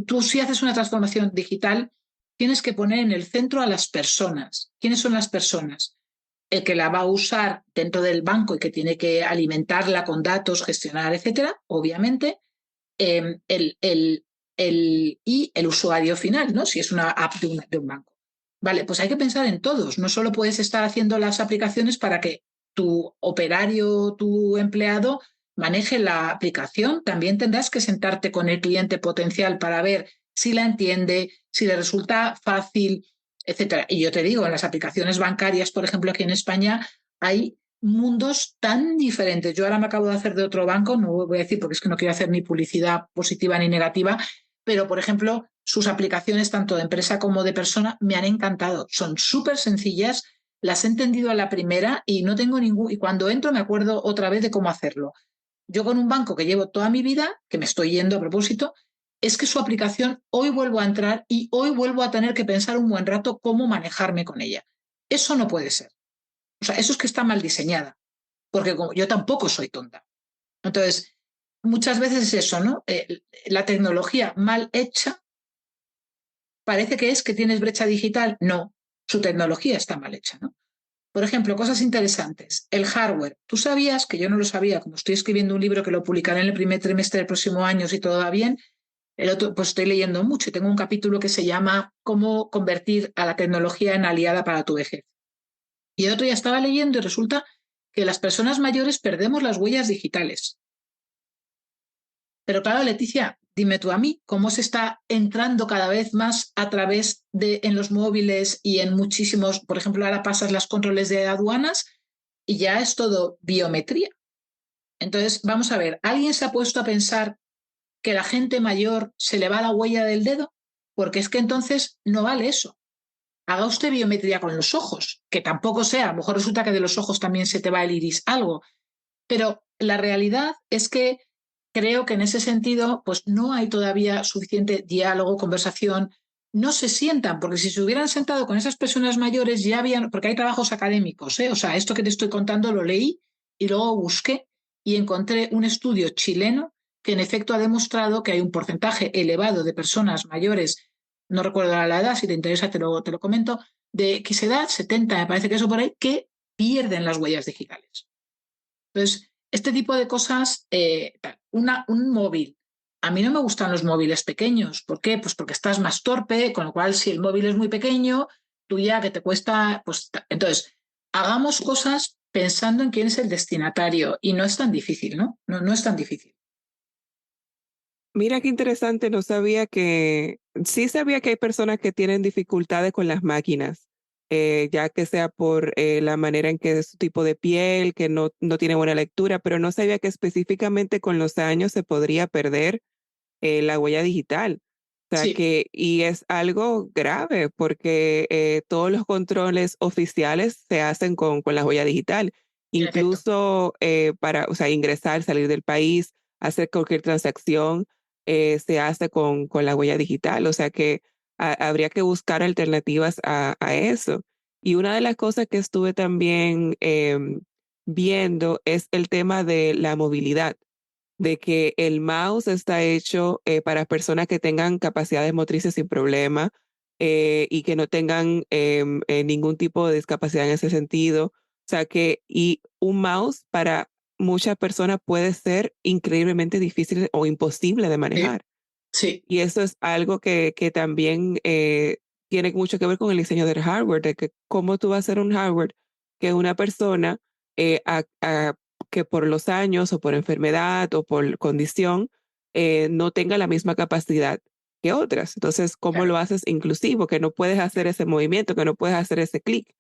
[SPEAKER 1] Tú si haces una transformación digital, tienes que poner en el centro a las personas. ¿Quiénes son las personas? El que la va a usar dentro del banco y que tiene que alimentarla con datos, gestionar, etcétera, obviamente, y el usuario final, ¿no?, si es una app de un banco. Vale, pues hay que pensar en todos. No solo puedes estar haciendo las aplicaciones para que tu operario, tu empleado maneje la aplicación. También tendrás que sentarte con el cliente potencial para ver si la entiende, si le resulta fácil, etcétera. Y yo te digo, en las aplicaciones bancarias, por ejemplo, aquí en España, hay mundos tan diferentes. Yo ahora me acabo de hacer de otro banco, no voy a decir porque es que no quiero hacer ni publicidad positiva ni negativa, pero, por ejemplo, sus aplicaciones, tanto de empresa como de persona, me han encantado. Son súper sencillas, las he entendido a la primera y no tengo ningún... Y cuando entro me acuerdo otra vez de cómo hacerlo. Yo con un banco que llevo toda mi vida, que me estoy yendo a propósito, es que su aplicación hoy vuelvo a entrar y hoy vuelvo a tener que pensar un buen rato cómo manejarme con ella. Eso no puede ser. O sea, eso es que está mal diseñada, porque como yo tampoco soy tonta. Entonces, muchas veces es eso, ¿no? La tecnología mal hecha parece que es que tienes brecha digital. No, su tecnología está mal hecha, ¿no? Por ejemplo, cosas interesantes. El hardware. Tú sabías, que yo no lo sabía, como estoy escribiendo un libro que lo publicaré en el primer trimestre del próximo año, si todo va bien, el otro, pues estoy leyendo mucho y tengo un capítulo que se llama Cómo convertir a la tecnología en aliada para tu vejez. Y el otro ya estaba leyendo y resulta que las personas mayores perdemos las huellas digitales. Pero claro, Leticia, dime tú a mí, ¿cómo se está entrando cada vez más a través de en los móviles y en muchísimos, por ejemplo, ahora pasas los controles de aduanas y ya es todo biometría? Entonces, vamos a ver, ¿alguien se ha puesto a pensar que la gente mayor se le va la huella del dedo? Porque es que entonces no vale eso. Haga usted biometría con los ojos, que tampoco sea, a lo mejor resulta que de los ojos también se te va el iris algo, pero la realidad es que creo que en ese sentido pues no hay todavía suficiente diálogo, conversación, no se sientan, porque si se hubieran sentado con esas personas mayores ya habían, porque hay trabajos académicos, ¿eh? O sea, esto que te estoy contando lo leí y luego busqué y encontré un estudio chileno que en efecto ha demostrado que hay un porcentaje elevado de personas mayores, no recuerdo la edad, si te interesa te lo comento, de X edad, 70 me parece que eso por ahí, que pierden las huellas digitales. Entonces, este tipo de cosas, un móvil. A mí no me gustan los móviles pequeños. ¿Por qué? Pues porque estás más torpe, con lo cual si el móvil es muy pequeño, tú ya que te cuesta, pues entonces, hagamos cosas pensando en quién es el destinatario y no es tan difícil, ¿no? No es tan difícil.
[SPEAKER 3] Mira qué interesante, sí sabía que hay personas que tienen dificultades con las máquinas, ya que sea por la manera en que es su tipo de piel, que no tiene buena lectura, pero no sabía que específicamente con los años se podría perder la huella digital. O sea
[SPEAKER 1] Sí,
[SPEAKER 3] y es algo grave porque todos los controles oficiales se hacen con la huella digital,
[SPEAKER 1] en efecto.
[SPEAKER 3] incluso para, o sea, ingresar, salir del país, hacer cualquier transacción, se hace con la huella digital. O sea que habría que buscar alternativas a eso. Y una de las cosas que estuve también viendo es el tema de la movilidad, de que el mouse está hecho para personas que tengan capacidades motrices sin problema, y que no tengan ningún tipo de discapacidad en ese sentido. O sea y un mouse para muchas personas puede ser increíblemente difícil o imposible de
[SPEAKER 1] Sí,
[SPEAKER 3] manejar.
[SPEAKER 1] sí,
[SPEAKER 3] Y eso es algo que también tiene mucho que ver con el diseño del hardware, de que cómo tú vas a hacer un hardware que una persona que por los años o por enfermedad o por condición no tenga la misma capacidad que otras. Entonces, ¿cómo
[SPEAKER 1] claro,
[SPEAKER 3] lo haces inclusivo? Que no puedes hacer ese movimiento, que no puedes hacer ese clic.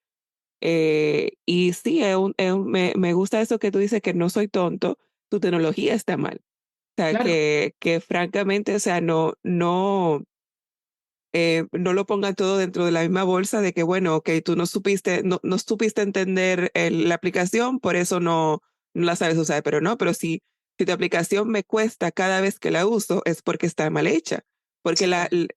[SPEAKER 3] Y sí, me gusta eso que tú dices que no soy tonto, tu tecnología está mal. O sea,
[SPEAKER 1] claro,
[SPEAKER 3] que francamente, o sea, no lo pongan todo dentro de la misma bolsa de que, bueno, ok, tú no supiste entender la aplicación, por eso no la sabes usar, pero no, pero si tu aplicación me cuesta cada vez que la uso, es porque está mal hecha, porque
[SPEAKER 1] exactamente.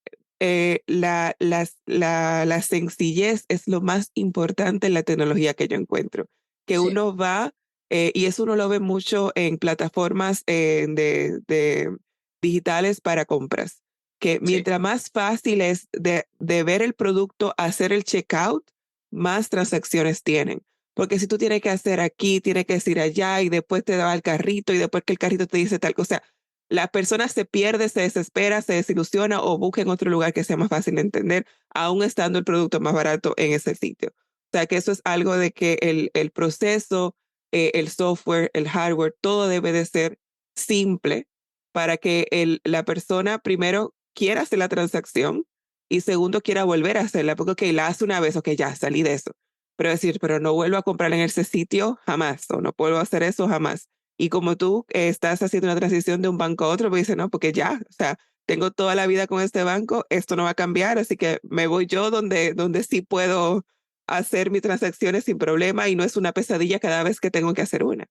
[SPEAKER 3] la sencillez es lo más importante en la tecnología que yo encuentro, que
[SPEAKER 1] Sí,
[SPEAKER 3] uno va, y eso uno lo ve mucho en plataformas de digitales para compras, que
[SPEAKER 1] sí,
[SPEAKER 3] mientras más fácil es de ver el producto, hacer el checkout, más transacciones tienen. Porque si tú tienes que hacer aquí, tienes que decir allá y después te da el carrito y después que el carrito te dice tal cosa, la persona se pierde, se desespera, se desilusiona o busca en otro lugar que sea más fácil de entender, aún estando el producto más barato en ese sitio. O sea que eso es algo de que el proceso, el software, el hardware, todo debe de ser simple para que la persona primero quiera hacer la transacción y segundo quiera volver a hacerla, porque ok, la hace una vez, ok, ya salí de eso. Pero decir, pero no vuelvo a comprar en ese sitio jamás, o no vuelvo a hacer eso jamás. Y como tú estás haciendo una transición de un banco a otro, pues dices, no, porque ya, o sea, tengo toda la vida con este banco, esto no va a cambiar, así que me voy yo donde sí puedo hacer mis transacciones sin problema y no es una pesadilla cada vez que tengo que hacer una.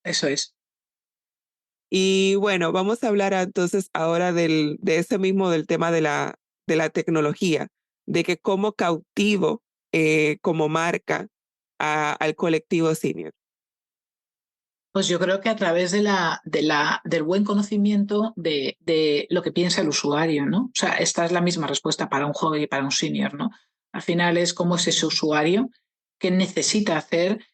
[SPEAKER 1] eso es.
[SPEAKER 3] Y bueno, vamos a hablar entonces ahora de ese mismo, del tema de la tecnología, de que cómo cautivo como marca al colectivo senior.
[SPEAKER 1] Pues yo creo que a través del buen conocimiento de lo que piensa el usuario, ¿no? O sea, esta es la misma respuesta para un joven y para un senior, ¿no? Al final es cómo es ese usuario, qué necesita hacer,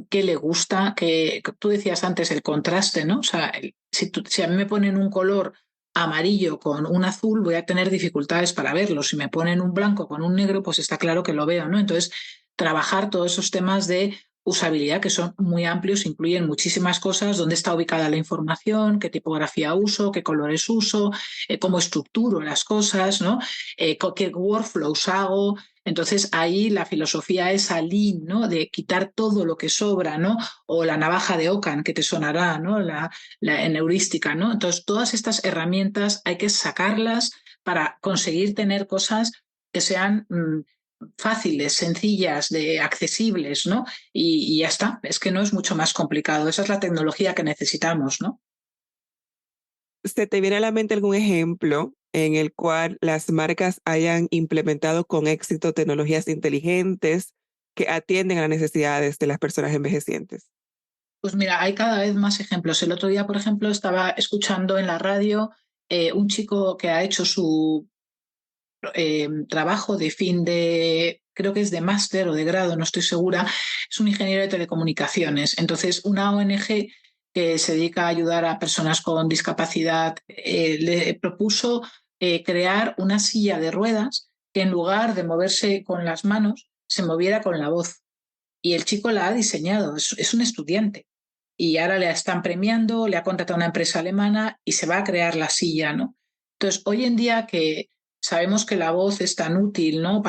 [SPEAKER 1] qué le gusta, que tú decías antes el contraste, ¿no? O sea, si a mí me ponen un color amarillo con un azul, voy a tener dificultades para verlo. Si me ponen un blanco con un negro, pues está claro que lo veo, ¿no? Entonces, trabajar todos esos temas de usabilidad, que son muy amplios, incluyen muchísimas cosas, dónde está ubicada la información, qué tipografía uso, qué colores uso, cómo estructuro las cosas, ¿no? Qué workflows hago. Entonces ahí la filosofía es Lean, ¿no? De quitar todo lo que sobra, ¿no? O la navaja de Ockham, que te sonará, ¿no? La en heurística, ¿no? Entonces todas estas herramientas hay que sacarlas para conseguir tener cosas que sean fáciles, sencillas, accesibles, ¿no? Y ya está, es que no es mucho más complicado, esa es la tecnología que necesitamos, ¿no?
[SPEAKER 3] ¿Se te viene a la mente algún ejemplo en el cual las marcas hayan implementado con éxito tecnologías inteligentes que atienden a las necesidades de las personas envejecientes?
[SPEAKER 1] Pues mira, hay cada vez más ejemplos. El otro día, por ejemplo, estaba escuchando en la radio un chico que ha hecho su trabajo de fin de, creo que es de máster o de grado, no estoy segura, es un ingeniero de telecomunicaciones. Entonces, una ONG que se dedica a ayudar a personas con discapacidad le propuso crear una silla de ruedas que en lugar de moverse con las manos, se moviera con la voz. Y el chico la ha diseñado, es un estudiante. Y ahora le están premiando, le ha contratado una empresa alemana y se va a crear la silla, ¿no? Entonces, hoy en día que sabemos que la voz es tan útil, ¿no?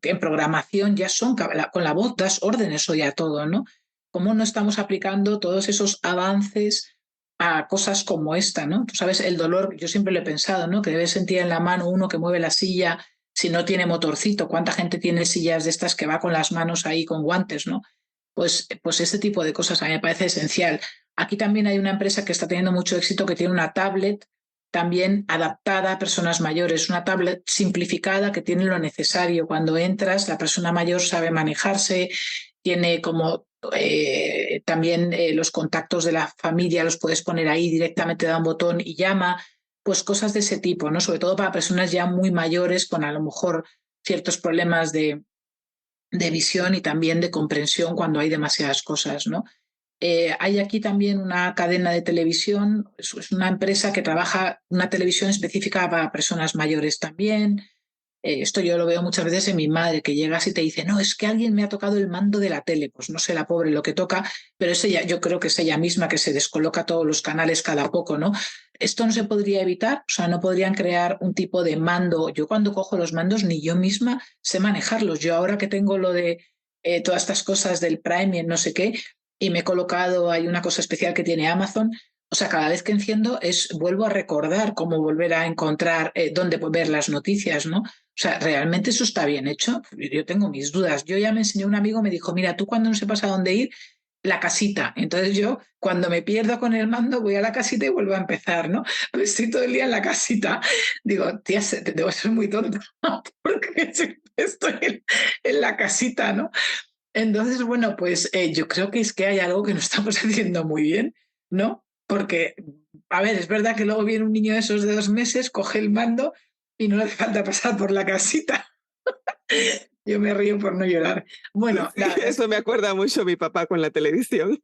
[SPEAKER 1] En programación ya son, con la voz das órdenes hoy a todo, ¿no? ¿Cómo no estamos aplicando todos esos avances a cosas como esta, ¿no? Tú sabes, el dolor, yo siempre lo he pensado, ¿no? Que debe sentir en la mano uno que mueve la silla si no tiene motorcito. ¿Cuánta gente tiene sillas de estas que va con las manos ahí con guantes, ¿no? Pues este tipo de cosas a mí me parece esencial. Aquí también hay una empresa que está teniendo mucho éxito que tiene una tablet también adaptada a personas mayores, una tablet simplificada que tiene lo necesario. Cuando entras, la persona mayor sabe manejarse, tiene como también los contactos de la familia los puedes poner ahí directamente, da un botón y llama. pues cosas de ese tipo, ¿no? Sobre todo para personas ya muy mayores con a lo mejor ciertos problemas de visión y también de comprensión cuando hay demasiadas cosas, ¿no? Hay aquí también una cadena de televisión, es una empresa que trabaja una televisión específica para personas mayores también. Esto yo lo veo muchas veces en mi madre, que llegas y te dice, no, es que alguien me ha tocado el mando de la tele. Pues no sé la pobre lo que toca, pero es ella, yo creo que es ella misma que se descoloca todos los canales cada poco, ¿no? Esto no se podría evitar, o sea, no podrían crear un tipo de mando. Yo cuando cojo los mandos, ni yo misma sé manejarlos. Yo ahora que tengo lo de todas estas cosas del Prime y no sé qué, y me he colocado, hay una cosa especial que tiene Amazon, o sea, cada vez que enciendo vuelvo a recordar cómo volver a encontrar dónde ver las noticias, ¿no? O sea, ¿realmente eso está bien hecho? Yo tengo mis dudas. Yo ya me enseñó un amigo, me dijo, mira, tú cuando no sepas a dónde ir, la casita. Entonces yo, cuando me pierdo con el mando, voy a la casita y vuelvo a empezar, ¿no? Pues estoy todo el día en la casita. Digo, tía, debo ser muy tonta porque estoy en la casita, ¿no? Entonces, bueno, pues yo creo que es que hay algo que no estamos haciendo muy bien, ¿no? Porque, a ver, es verdad que luego viene un niño de esos de 2 meses, coge el mando y no le hace falta pasar por la casita. Yo me río por no llorar. Bueno,
[SPEAKER 3] Sí, eso me acuerda mucho a mi papá con la televisión.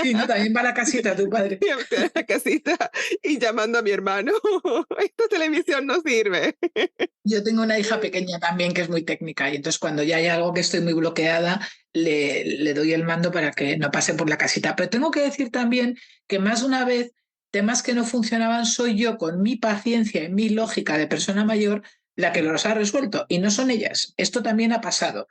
[SPEAKER 1] sí, ¿no? También va a la casita tu padre.
[SPEAKER 3] Y a meter a la casita y llamando a mi hermano, esta televisión no sirve.
[SPEAKER 1] Yo tengo una hija pequeña también que es muy técnica y entonces cuando ya hay algo que estoy muy bloqueada, le doy el mando para que no pase por la casita. Pero tengo que decir también que más de una vez temas que no funcionaban soy yo con mi paciencia y mi lógica de persona mayor la que los ha resuelto y no son ellas. Esto también ha pasado.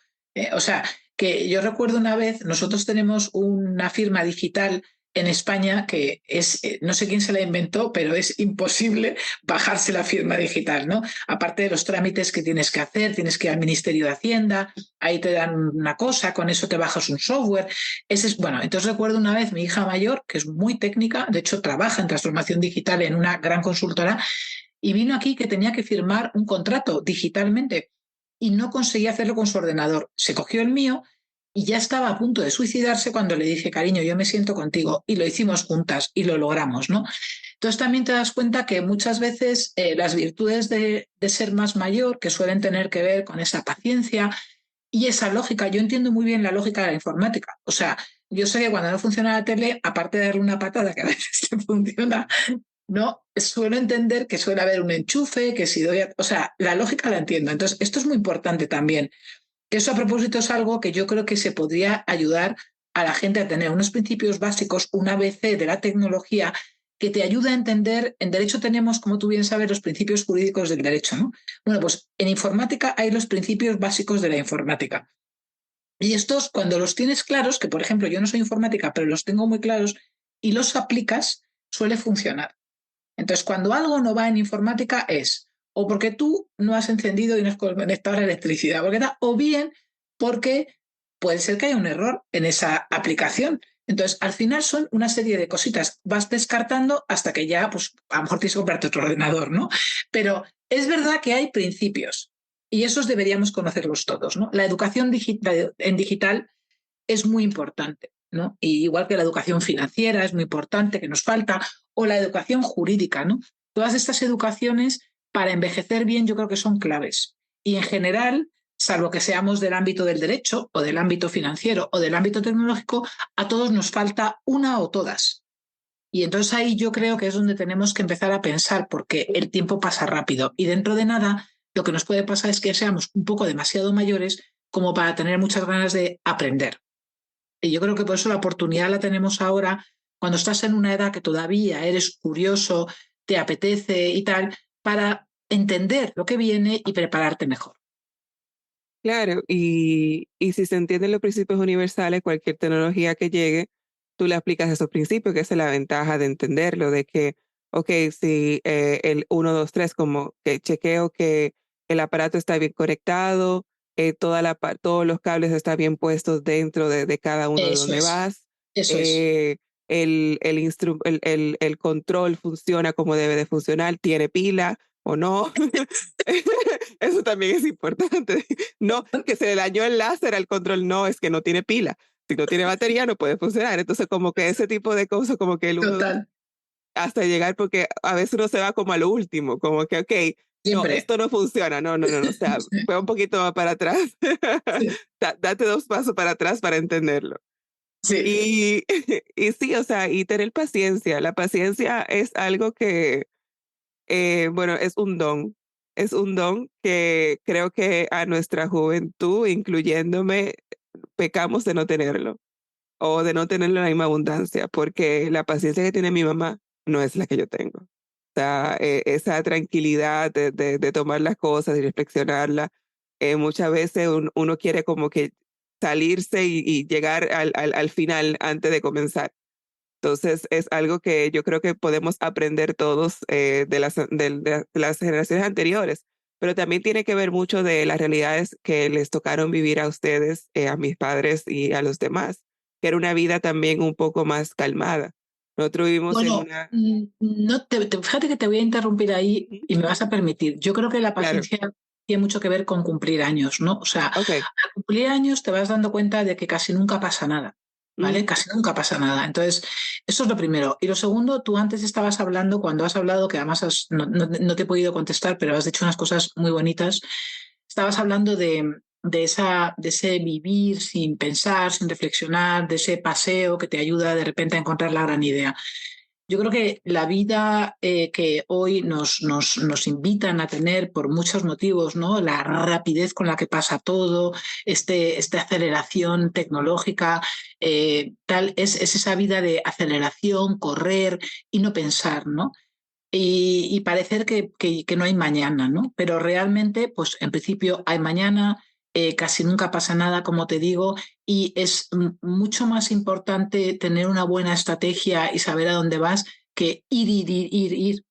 [SPEAKER 1] O sea, que yo recuerdo una vez, nosotros tenemos una firma digital en España que es, no sé quién se la inventó, pero es imposible bajarse la firma digital, ¿no? Aparte de los trámites que tienes que hacer, tienes que ir al Ministerio de Hacienda, ahí te dan una cosa, con eso te bajas un software. Ese es, bueno, entonces recuerdo una vez mi hija mayor, que es muy técnica, de hecho trabaja en transformación digital en una gran consultora, y vino aquí que tenía que firmar un contrato digitalmente y no conseguía hacerlo con su ordenador. Se cogió el mío y ya estaba a punto de suicidarse cuando le dije, cariño, yo me siento contigo, y lo hicimos juntas y lo logramos, ¿no? Entonces también te das cuenta que muchas veces las virtudes de ser más mayor, que suelen tener que ver con esa paciencia y esa lógica, yo entiendo muy bien la lógica de la informática. O sea, yo sé que cuando no funciona la tele, aparte de darle una patada, que a veces te funciona, no suelo entender que suele haber un enchufe, que si doy, o sea, la lógica la entiendo. Entonces, esto es muy importante también. Eso a propósito es algo que yo creo que se podría ayudar a la gente a tener unos principios básicos, un ABC de la tecnología que te ayuda a entender. En derecho tenemos, como tú bien sabes, los principios jurídicos del derecho, ¿no? Bueno, pues en informática hay los principios básicos de la informática. Y estos, cuando los tienes claros, que por ejemplo yo no soy informática, pero los tengo muy claros y los aplicas, suele funcionar. Entonces, cuando algo no va en informática es o porque tú no has encendido y no has conectado la electricidad, o bien porque puede ser que haya un error en esa aplicación. Entonces, al final son una serie de cositas. Vas descartando hasta que ya, pues, a lo mejor tienes que comprarte otro ordenador, ¿no? Pero es verdad que hay principios y esos deberíamos conocerlos todos, ¿no? La educación en digital es muy importante, ¿no? Y igual que la educación financiera es muy importante, que nos falta, o la educación jurídica, ¿no? Todas estas educaciones para envejecer bien yo creo que son claves. Y en general, salvo que seamos del ámbito del derecho o del ámbito financiero o del ámbito tecnológico, a todos nos falta una o todas. Y entonces ahí yo creo que es donde tenemos que empezar a pensar, porque el tiempo pasa rápido y dentro de nada lo que nos puede pasar es que seamos un poco demasiado mayores como para tener muchas ganas de aprender. Y yo creo que por eso la oportunidad la tenemos ahora, cuando estás en una edad que todavía eres curioso, te apetece y tal, para entender lo que viene y prepararte mejor.
[SPEAKER 3] Claro, y si se entienden los principios universales, cualquier tecnología que llegue, tú le aplicas esos principios, que esa es la ventaja de entenderlo, de que, ok, si el 1, 2, 3, como que chequeo que el aparato está bien conectado, todos los cables están bien puestos dentro de cada uno de
[SPEAKER 1] Eso
[SPEAKER 3] donde
[SPEAKER 1] es,
[SPEAKER 3] vas,
[SPEAKER 1] eso es.
[SPEAKER 3] eh, el control funciona como debe de funcionar, tiene pila o no. Eso también es importante. No, que se le dañó el láser al control, no, es que no tiene pila. Si no tiene batería no puede funcionar. Entonces como que ese tipo de cosas, como que el uno
[SPEAKER 1] Total.
[SPEAKER 3] hasta llegar, porque a veces uno se va como a lo último, como que, ok, no,
[SPEAKER 1] Siempre.
[SPEAKER 3] esto no funciona, no, o sea,
[SPEAKER 1] Sí,
[SPEAKER 3] fue un poquito más para atrás,
[SPEAKER 1] sí,
[SPEAKER 3] Date 2 pasos para atrás para entenderlo.
[SPEAKER 1] sí.
[SPEAKER 3] Y, y sí, o sea, y tener paciencia. La paciencia es algo que, bueno, es un don que creo que a nuestra juventud, incluyéndome, pecamos de no tenerlo o de no tenerlo en la misma abundancia, porque la paciencia que tiene mi mamá no es la que yo tengo. O sea, esa tranquilidad de tomar las cosas y reflexionarlas, muchas veces uno quiere como que salirse y llegar al final antes de comenzar. Entonces es algo que yo creo que podemos aprender todos de las generaciones anteriores, pero también tiene que ver mucho de las realidades que les tocaron vivir a ustedes, a mis padres y a los demás, que era una vida también un poco más calmada. Nosotros vivimos en
[SPEAKER 1] Bueno,
[SPEAKER 3] una...
[SPEAKER 1] no fíjate que te voy a interrumpir ahí
[SPEAKER 3] Ujú.
[SPEAKER 1] y me vas a permitir. Yo creo que la
[SPEAKER 3] Claro,
[SPEAKER 1] paciencia tiene mucho que ver con cumplir años, ¿no? O sea,
[SPEAKER 3] ok.
[SPEAKER 1] al cumplir años te vas dando cuenta de que casi nunca pasa nada, ¿vale?
[SPEAKER 3] Ujú.
[SPEAKER 1] Casi nunca pasa nada. Entonces, eso es lo primero. Y lo segundo, tú antes estabas hablando, cuando has hablado, que además no te he podido contestar, pero has dicho unas cosas muy bonitas. Estabas hablando de ese vivir sin pensar, sin reflexionar, de ese paseo que te ayuda de repente a encontrar la gran idea. Yo creo que la vida que hoy nos invitan a tener por muchos motivos, ¿no? La rapidez con la que pasa todo, esta aceleración tecnológica, tal, es esa vida de aceleración, correr y no pensar, ¿no? Y parecer que no hay mañana, ¿no? Pero realmente, pues en principio hay mañana, casi nunca pasa nada, como te digo, y es mucho más importante tener una buena estrategia y saber a dónde vas que ir.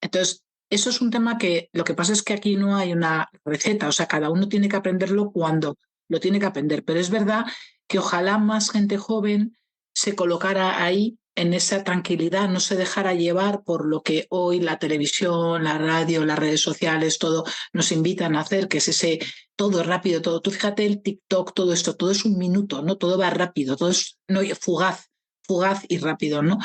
[SPEAKER 1] Entonces, eso es un tema que lo que pasa es que aquí no hay una receta, o sea, cada uno tiene que aprenderlo cuando lo tiene que aprender, pero es verdad que ojalá más gente joven se colocara ahí en esa tranquilidad, no se dejara llevar por lo que hoy la televisión, la radio, las redes sociales, todo nos invitan a hacer, que es ese todo es rápido, todo. Tú fíjate el TikTok, todo esto, todo es un minuto, ¿no? Todo va rápido, todo es no, fugaz y rápido, ¿no?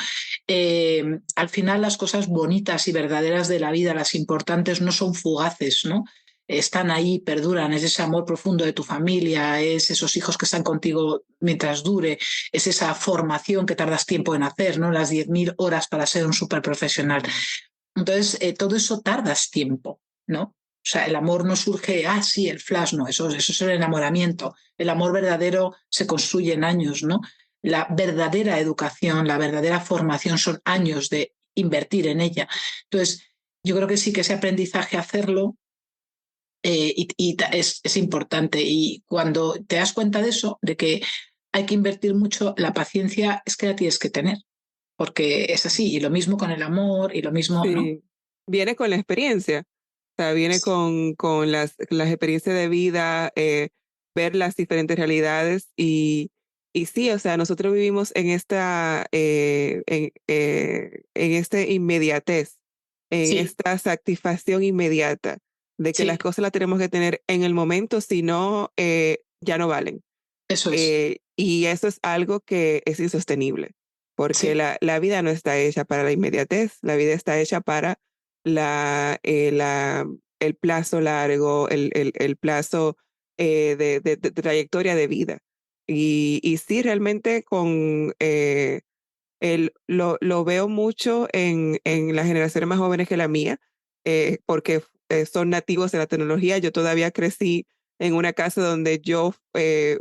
[SPEAKER 1] Al final las cosas bonitas y verdaderas de la vida, las importantes, no son fugaces, ¿no? Están ahí, perduran, es ese amor profundo de tu familia, es esos hijos que están contigo mientras dure, es esa formación que tardas tiempo en hacer, ¿no? Las 10.000 horas para ser un súper profesional. Entonces, todo eso tardas tiempo, ¿no? O sea, el amor no surge, sí, el flash, no, eso es el enamoramiento. El amor verdadero se construye en años, ¿no? La verdadera educación, la verdadera formación son años de invertir en ella. Entonces, yo creo que sí que ese aprendizaje hacerlo es importante. Y cuando te das cuenta de eso, de que hay que invertir mucho, la paciencia es que la tienes que tener, porque es así. Y lo mismo con el amor y lo mismo, ¿no?
[SPEAKER 3] Sí, viene con la experiencia, o sea, viene con las experiencias de vida, ver las diferentes realidades y sí, o sea, nosotros vivimos en en este inmediatez, en
[SPEAKER 1] Sí,
[SPEAKER 3] esta satisfacción inmediata de que las
[SPEAKER 1] sí,
[SPEAKER 3] cosas las tenemos que tener en el momento, si no, ya no valen.
[SPEAKER 1] eso es.
[SPEAKER 3] Y eso es algo que es insostenible, porque
[SPEAKER 1] Sí,
[SPEAKER 3] la vida no está hecha para la inmediatez, la vida está hecha para el plazo largo, el plazo de trayectoria de vida. Y sí, realmente lo veo mucho en las generaciones más jóvenes que la mía, porque son nativos de la tecnología. Yo todavía crecí en una casa donde yo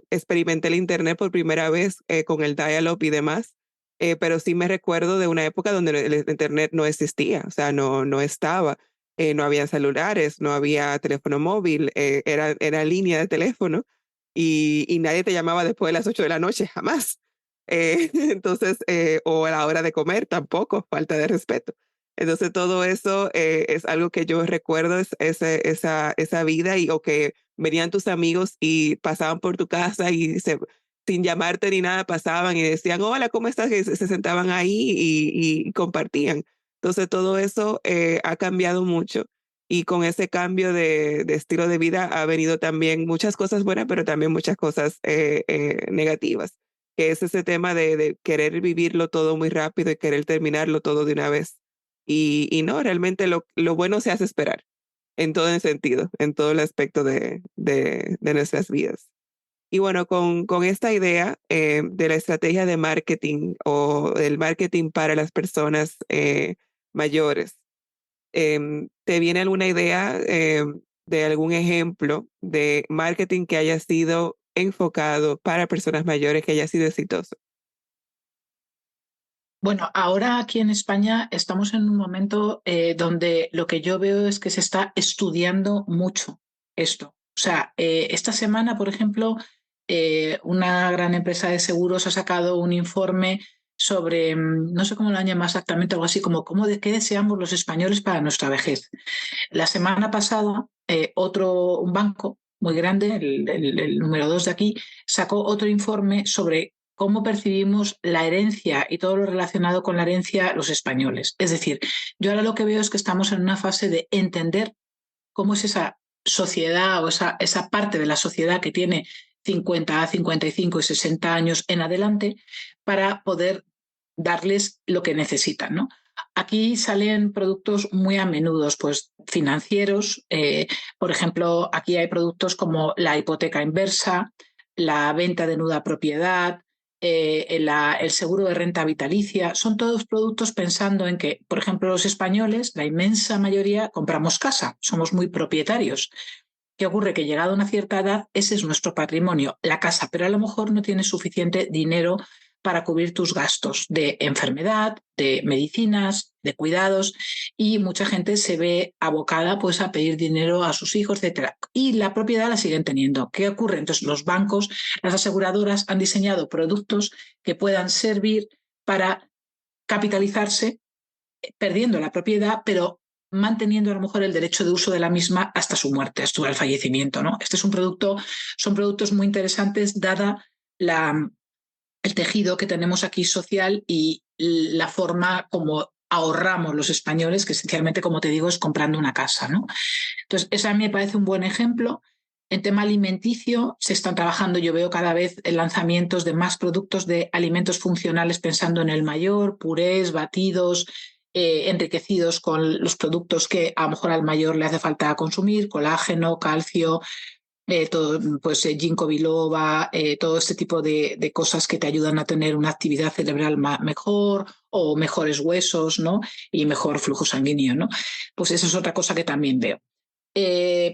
[SPEAKER 3] experimenté el Internet por primera vez con el dial-up y demás, pero sí me recuerdo de una época donde el Internet no existía, o sea, no estaba, no había celulares, no había teléfono móvil, era línea de teléfono y nadie te llamaba después de las 8 de la noche, jamás. Entonces, o a la hora de comer tampoco, falta de respeto. Entonces, todo eso es algo que yo recuerdo, esa vida y o que venían tus amigos y pasaban por tu casa y sin llamarte ni nada pasaban y decían, hola, ¿cómo estás? Y se sentaban ahí y compartían. Entonces, todo eso ha cambiado mucho y con ese cambio de estilo de vida ha venido también muchas cosas buenas, pero también muchas cosas negativas. que es ese tema de querer vivirlo todo muy rápido y querer terminarlo todo de una vez. Y no, realmente lo bueno se hace esperar en todo el sentido, en todo el aspecto de nuestras vidas. Y bueno, con esta idea de la estrategia de marketing o el marketing para las personas mayores, ¿te viene alguna idea de algún ejemplo de marketing que haya sido enfocado para personas mayores, que haya sido exitoso?
[SPEAKER 1] Bueno, ahora aquí en España estamos en un momento donde lo que yo veo es que se está estudiando mucho esto. O sea, esta semana, por ejemplo, una gran empresa de seguros ha sacado un informe sobre, no sé cómo lo han llamado exactamente, algo así como qué deseamos los españoles para nuestra vejez. La semana pasada, un banco muy grande, el número 2 de aquí, sacó otro informe sobre cómo percibimos la herencia y todo lo relacionado con la herencia los españoles. Es decir, yo ahora lo que veo es que estamos en una fase de entender cómo es esa sociedad o esa parte de la sociedad que tiene 50, 55 y 60 años en adelante para poder darles lo que necesitan, ¿no? Aquí salen productos muy a menudo, pues financieros. Por ejemplo, aquí hay productos como la hipoteca inversa, la venta de nuda propiedad, el seguro de renta vitalicia. Son todos productos pensando en que, por ejemplo, los españoles, la inmensa mayoría, compramos casa, somos muy propietarios. ¿Qué ocurre? Que llegado a una cierta edad, ese es nuestro patrimonio, la casa, pero a lo mejor no tienes suficiente dinero para cubrir tus gastos de enfermedad, de medicinas, de cuidados, y mucha gente se ve abocada pues a pedir dinero a sus hijos, etcétera. Y la propiedad la siguen teniendo. ¿Qué ocurre? Entonces los bancos, las aseguradoras han diseñado productos que puedan servir para capitalizarse perdiendo la propiedad, pero manteniendo a lo mejor el derecho de uso de la misma hasta su muerte, hasta el fallecimiento, ¿no? Este es un producto, son productos muy interesantes dada el tejido que tenemos aquí social y la forma como ahorramos los españoles, que esencialmente, como te digo, es comprando una casa, ¿no? Entonces, ese a mí me parece un buen ejemplo. En tema alimenticio, se están trabajando, yo veo cada vez lanzamientos de más productos de alimentos funcionales pensando en el mayor, purés, batidos, enriquecidos con los productos que a lo mejor al mayor le hace falta consumir, colágeno, calcio, todo, pues ginkgo biloba, todo este tipo de cosas que te ayudan a tener una actividad cerebral mejor o mejores huesos, ¿no? Y mejor flujo sanguíneo, ¿no? Pues eso es otra cosa que también veo.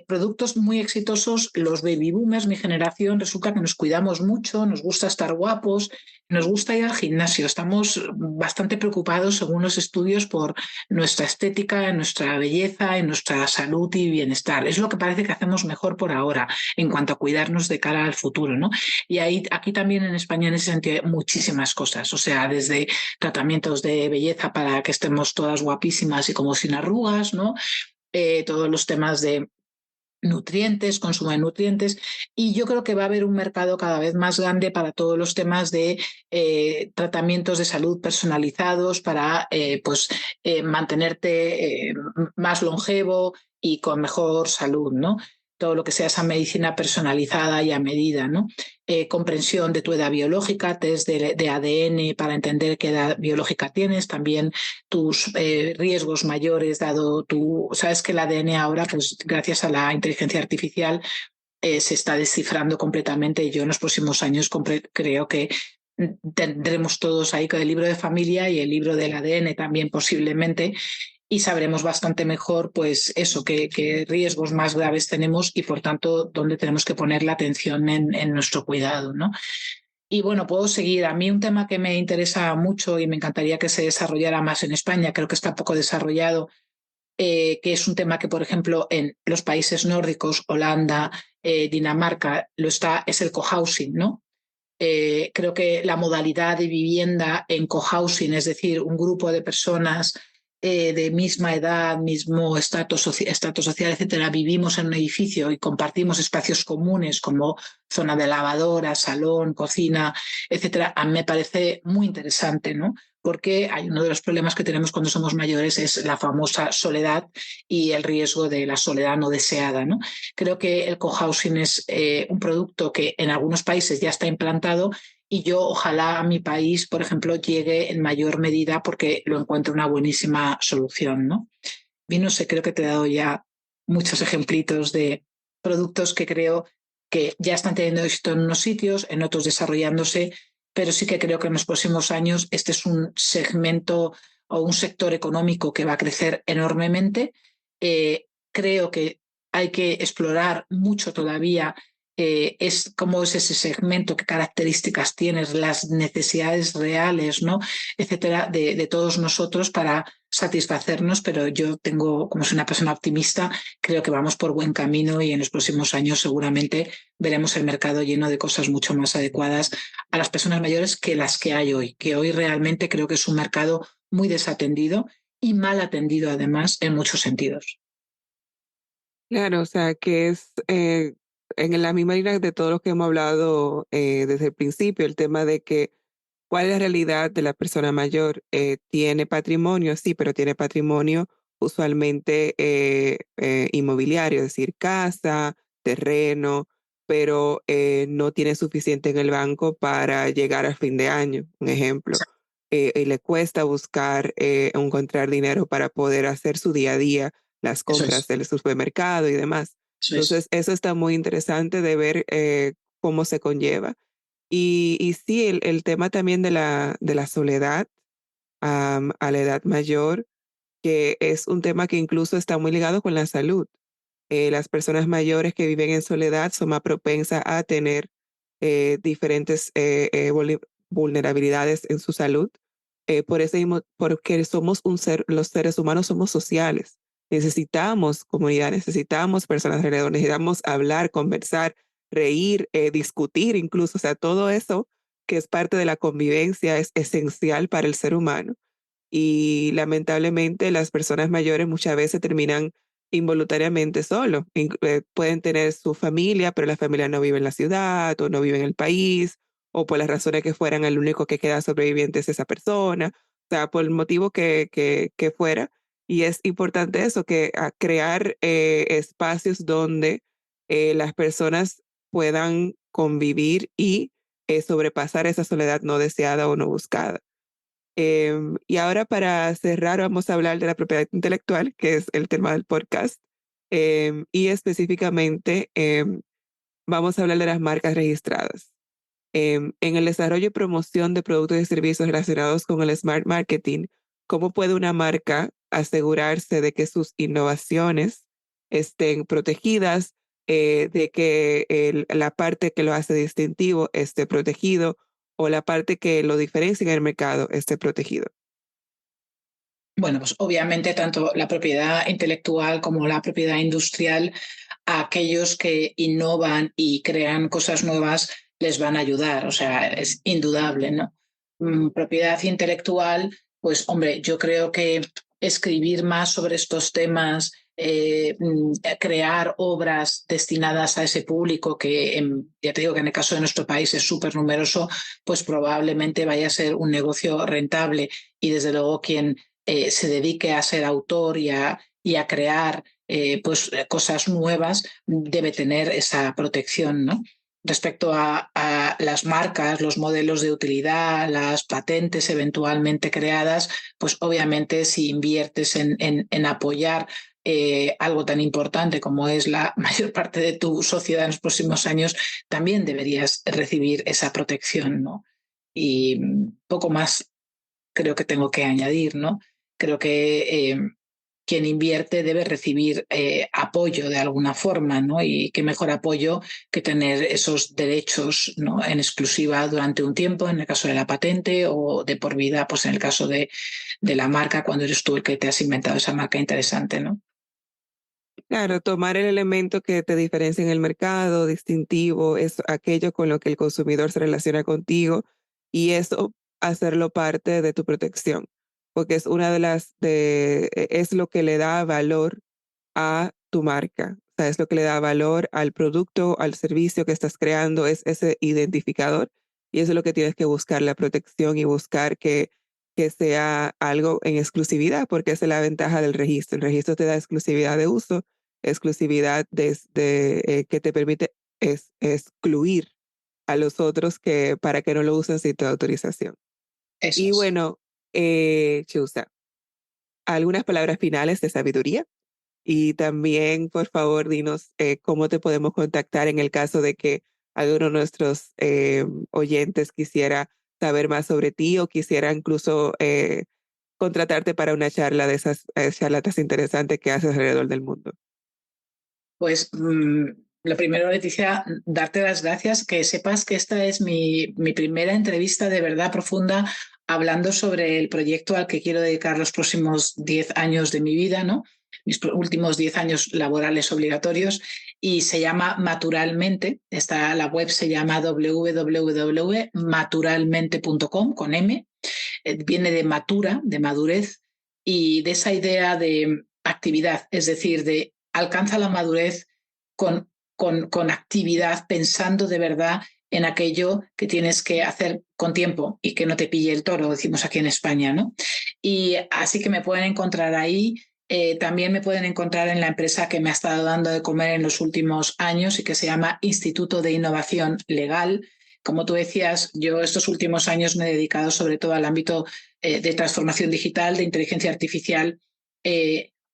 [SPEAKER 1] Productos muy exitosos, los baby boomers, mi generación, resulta que nos cuidamos mucho, nos gusta estar guapos, nos gusta ir al gimnasio. Estamos bastante preocupados, según los estudios, por nuestra estética, nuestra belleza, en nuestra salud y bienestar. Es lo que parece que hacemos mejor por ahora en cuanto a cuidarnos de cara al futuro, ¿no? Y aquí también en España en ese sentido hay muchísimas cosas, o sea, desde tratamientos de belleza para que estemos todas guapísimas y como sin arrugas, ¿no? Todos los temas de nutrientes, consumo de nutrientes, y yo creo que va a haber un mercado cada vez más grande para todos los temas de tratamientos de salud personalizados para mantenerte más longevo y con mejor salud, ¿no? Todo lo que sea esa medicina personalizada y a medida, ¿no? Comprensión de tu edad biológica, test de ADN para entender qué edad biológica tienes, también tus riesgos mayores, dado sabes que el ADN ahora, pues gracias a la inteligencia artificial, se está descifrando completamente y yo en los próximos años creo que tendremos todos ahí con el libro de familia y el libro del ADN también posiblemente y sabremos bastante mejor pues eso, qué riesgos más graves tenemos y por tanto dónde tenemos que poner la atención en nuestro cuidado, ¿no? Y bueno, puedo seguir. A mí un tema que me interesa mucho y me encantaría que se desarrollara más en España, creo que está poco desarrollado, que es un tema que, por ejemplo, en los países nórdicos, Holanda, Dinamarca, es el cohousing, ¿no? Creo que la modalidad de vivienda en cohousing, es decir, un grupo de personas de misma edad, mismo estatus social, etcétera, vivimos en un edificio y compartimos espacios comunes como zona de lavadora, salón, cocina, etcétera, a mí me parece muy interesante, ¿no? Porque hay uno de los problemas que tenemos cuando somos mayores es la famosa soledad y el riesgo de la soledad no deseada, ¿no? Creo que el cohousing es un producto que en algunos países ya está implantado y yo ojalá a mi país, por ejemplo, llegue en mayor medida porque lo encuentro una buenísima solución, ¿no? Y no sé, creo que te he dado ya muchos ejemplitos de productos que creo que ya están teniendo éxito en unos sitios, en otros desarrollándose, pero sí que creo que en los próximos años este es un segmento o un sector económico que va a crecer enormemente. Creo que hay que explorar mucho todavía es cómo es ese segmento, qué características tienes, las necesidades reales, ¿no? Etcétera, de todos nosotros para satisfacernos, pero yo tengo, como soy una persona optimista, creo que vamos por buen camino y en los próximos años seguramente veremos el mercado lleno de cosas mucho más adecuadas a las personas mayores que las que hay hoy, que hoy realmente creo que es un mercado muy desatendido y mal atendido además en muchos sentidos.
[SPEAKER 3] Claro, o sea, que es en la misma línea de todo lo que hemos hablado desde el principio, el tema de que cuál es la realidad de la persona mayor. Tiene patrimonio, sí, pero tiene patrimonio usualmente inmobiliario, es decir, casa, terreno, pero no tiene suficiente en el banco para llegar al fin de año, un ejemplo. Y le cuesta buscar, encontrar dinero para poder hacer su día a día, las
[SPEAKER 1] Eso
[SPEAKER 3] compras
[SPEAKER 1] es,
[SPEAKER 3] del supermercado y demás.
[SPEAKER 1] eso es.
[SPEAKER 3] Entonces, eso está muy interesante de ver cómo se conlleva. Y sí, el tema también de la soledad a la edad mayor, que es un tema que incluso está muy ligado con la salud. Las personas mayores que viven en soledad son más propensas a tener diferentes vulnerabilidades en su salud. Por eso mismo, porque somos los seres humanos somos sociales. Necesitamos comunidad, necesitamos personas alrededor, necesitamos hablar, conversar, reír, discutir incluso. O sea, todo eso que es parte de la convivencia es esencial para el ser humano. Y lamentablemente las personas mayores muchas veces terminan involuntariamente solos. Pueden tener su familia, pero la familia no vive en la ciudad o no vive en el país, o por las razones que fueran, el único que queda sobreviviente es esa persona, o sea, por el motivo que fuera. Y es importante eso, que crear espacios donde las personas puedan convivir y sobrepasar esa soledad no deseada o no buscada. Y ahora para cerrar vamos a hablar de la propiedad intelectual, que es el tema del podcast. Y específicamente vamos a hablar de las marcas registradas. En el desarrollo y promoción de productos y servicios relacionados con el smart marketing, ¿cómo puede una marca asegurarse de que sus innovaciones estén protegidas, de que la parte que lo hace distintivo esté protegido o la parte que lo diferencia en el mercado esté protegido?
[SPEAKER 1] Bueno, pues obviamente tanto la propiedad intelectual como la propiedad industrial, a aquellos que innovan y crean cosas nuevas les van a ayudar, o sea, es indudable, ¿no? Propiedad intelectual, pues hombre, yo creo que escribir más sobre estos temas, crear obras destinadas a ese público que ya te digo que en el caso de nuestro país es súper numeroso, pues probablemente vaya a ser un negocio rentable y desde luego quien se dedique a ser autor y a crear cosas nuevas, debe tener esa protección, ¿no? Respecto a las marcas, los modelos de utilidad, las patentes eventualmente creadas, pues obviamente si inviertes en apoyar algo tan importante como es la mayor parte de tu sociedad en los próximos años, también deberías recibir esa protección, ¿no? Y poco más creo que tengo que añadir, ¿no? Creo que quien invierte debe recibir apoyo de alguna forma, ¿no? Y qué mejor apoyo que tener esos derechos, ¿no? En exclusiva durante un tiempo, en el caso de la patente, o de por vida, pues en el caso de la marca, cuando eres tú el que te has inventado esa marca interesante, ¿no?
[SPEAKER 3] Claro, tomar el elemento que te diferencia en el mercado, distintivo, es aquello con lo que el consumidor se relaciona contigo y eso hacerlo parte de tu protección, porque es una de es lo que le da valor a tu marca, o sea, es lo que le da valor al producto, al servicio que estás creando, es ese identificador y eso es lo que tienes que buscar, la protección y buscar que sea algo en exclusividad, porque esa es la ventaja del registro. El registro te da exclusividad de uso, exclusividad que te permite excluir a los otros para que no lo usen sin tu autorización.
[SPEAKER 1] Eso
[SPEAKER 3] Y
[SPEAKER 1] es.
[SPEAKER 3] bueno, Chusa, algunas palabras finales de sabiduría. Y también, por favor, dinos cómo te podemos contactar en el caso de que alguno de nuestros oyentes quisiera saber más sobre ti o quisiera incluso contratarte para una charla de esas charlas tan interesantes que haces alrededor del mundo.
[SPEAKER 1] Pues lo primero, Leticia, darte las gracias, que sepas que esta es mi primera entrevista de verdad profunda hablando sobre el proyecto al que quiero dedicar los próximos 10 años de mi vida, ¿no? Mis últimos 10 años laborales obligatorios, y se llama Maturalmente. La web se llama www.maturalmente.com con M. Viene de matura, de madurez, y de esa idea de actividad, es decir, de alcanza la madurez con actividad, pensando de verdad en aquello que tienes que hacer con tiempo y que no te pille el toro, decimos aquí en España, ¿no? Y así que me pueden encontrar ahí. También me pueden encontrar en la empresa que me ha estado dando de comer en los últimos años y que se llama Instituto de Innovación Legal. Como tú decías, yo estos últimos años me he dedicado sobre todo al ámbito de transformación digital, de inteligencia artificial,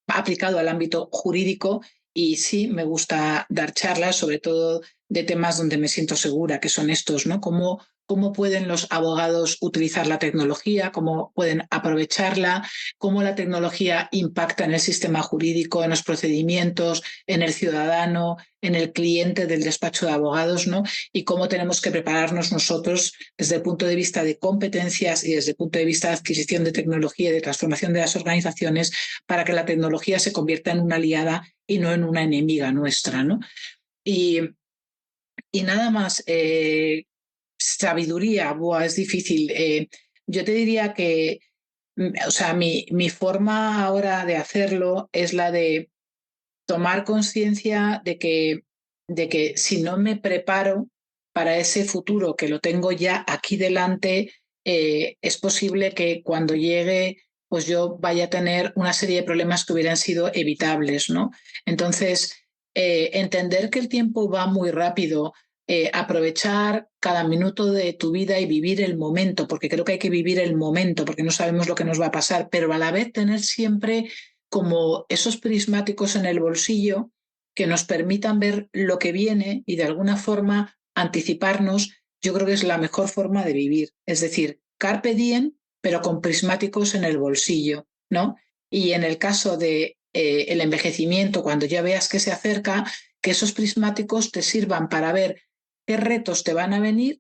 [SPEAKER 1] aplicado al ámbito jurídico, y sí, me gusta dar charlas, sobre todo de temas donde me siento segura, que son estos, ¿no? Cómo pueden los abogados utilizar la tecnología, cómo pueden aprovecharla, cómo la tecnología impacta en el sistema jurídico, en los procedimientos, en el ciudadano, en el cliente del despacho de abogados, ¿no? Y cómo tenemos que prepararnos nosotros desde el punto de vista de competencias y desde el punto de vista de adquisición de tecnología y de transformación de las organizaciones para que la tecnología se convierta en una aliada y no en una enemiga nuestra, ¿no? Y nada más. Sabiduría, es difícil. Yo te diría que, o sea, mi forma ahora de hacerlo es la de tomar conciencia de que si no me preparo para ese futuro que lo tengo ya aquí delante, es posible que cuando llegue, pues yo vaya a tener una serie de problemas que hubieran sido evitables, ¿no? Entonces, entender que el tiempo va muy rápido, aprovechar cada minuto de tu vida y vivir el momento, porque creo que hay que vivir el momento, porque no sabemos lo que nos va a pasar, pero a la vez tener siempre como esos prismáticos en el bolsillo que nos permitan ver lo que viene y de alguna forma anticiparnos. Yo creo que es la mejor forma de vivir, es decir, carpe diem, pero con prismáticos en el bolsillo, ¿no? Y en el caso de el envejecimiento, cuando ya veas que se acerca, que esos prismáticos te sirvan para ver qué retos te van a venir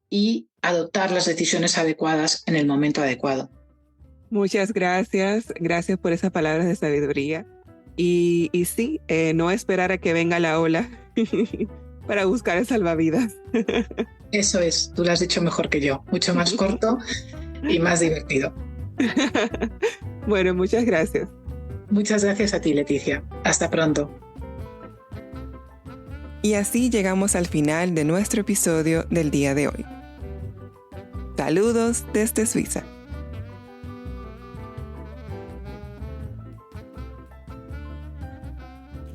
[SPEAKER 1] y adoptar las decisiones adecuadas en el momento adecuado.
[SPEAKER 3] Muchas gracias. Gracias por esas palabras de sabiduría. Y sí, no esperar a que venga la ola para buscar el salvavidas.
[SPEAKER 1] Eso es, tú lo has dicho mejor que yo. Mucho más corto y más divertido.
[SPEAKER 3] Bueno, muchas gracias.
[SPEAKER 1] Muchas gracias a ti, Leticia. Hasta pronto.
[SPEAKER 3] Y así llegamos al final de nuestro episodio del día de hoy. Saludos desde Suiza.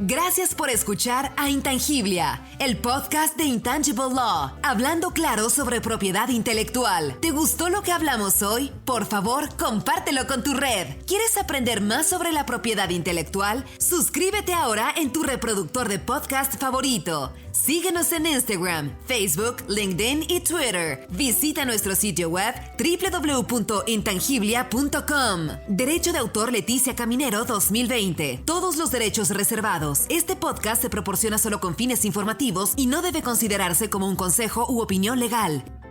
[SPEAKER 2] Gracias por escuchar a Intangiblia, el podcast de Intangible Law, hablando claro sobre propiedad intelectual. ¿Te gustó lo que hablamos hoy? Por favor, compártelo con tu red. ¿Quieres aprender más sobre la propiedad intelectual? Suscríbete ahora en tu reproductor de podcast favorito. Síguenos en Instagram, Facebook, LinkedIn y Twitter. Visita nuestro sitio web www.intangiblia.com. Derecho de autor Leticia Caminero 2020. Todos los derechos reservados. Este podcast se proporciona solo con fines informativos y no debe considerarse como un consejo u opinión legal.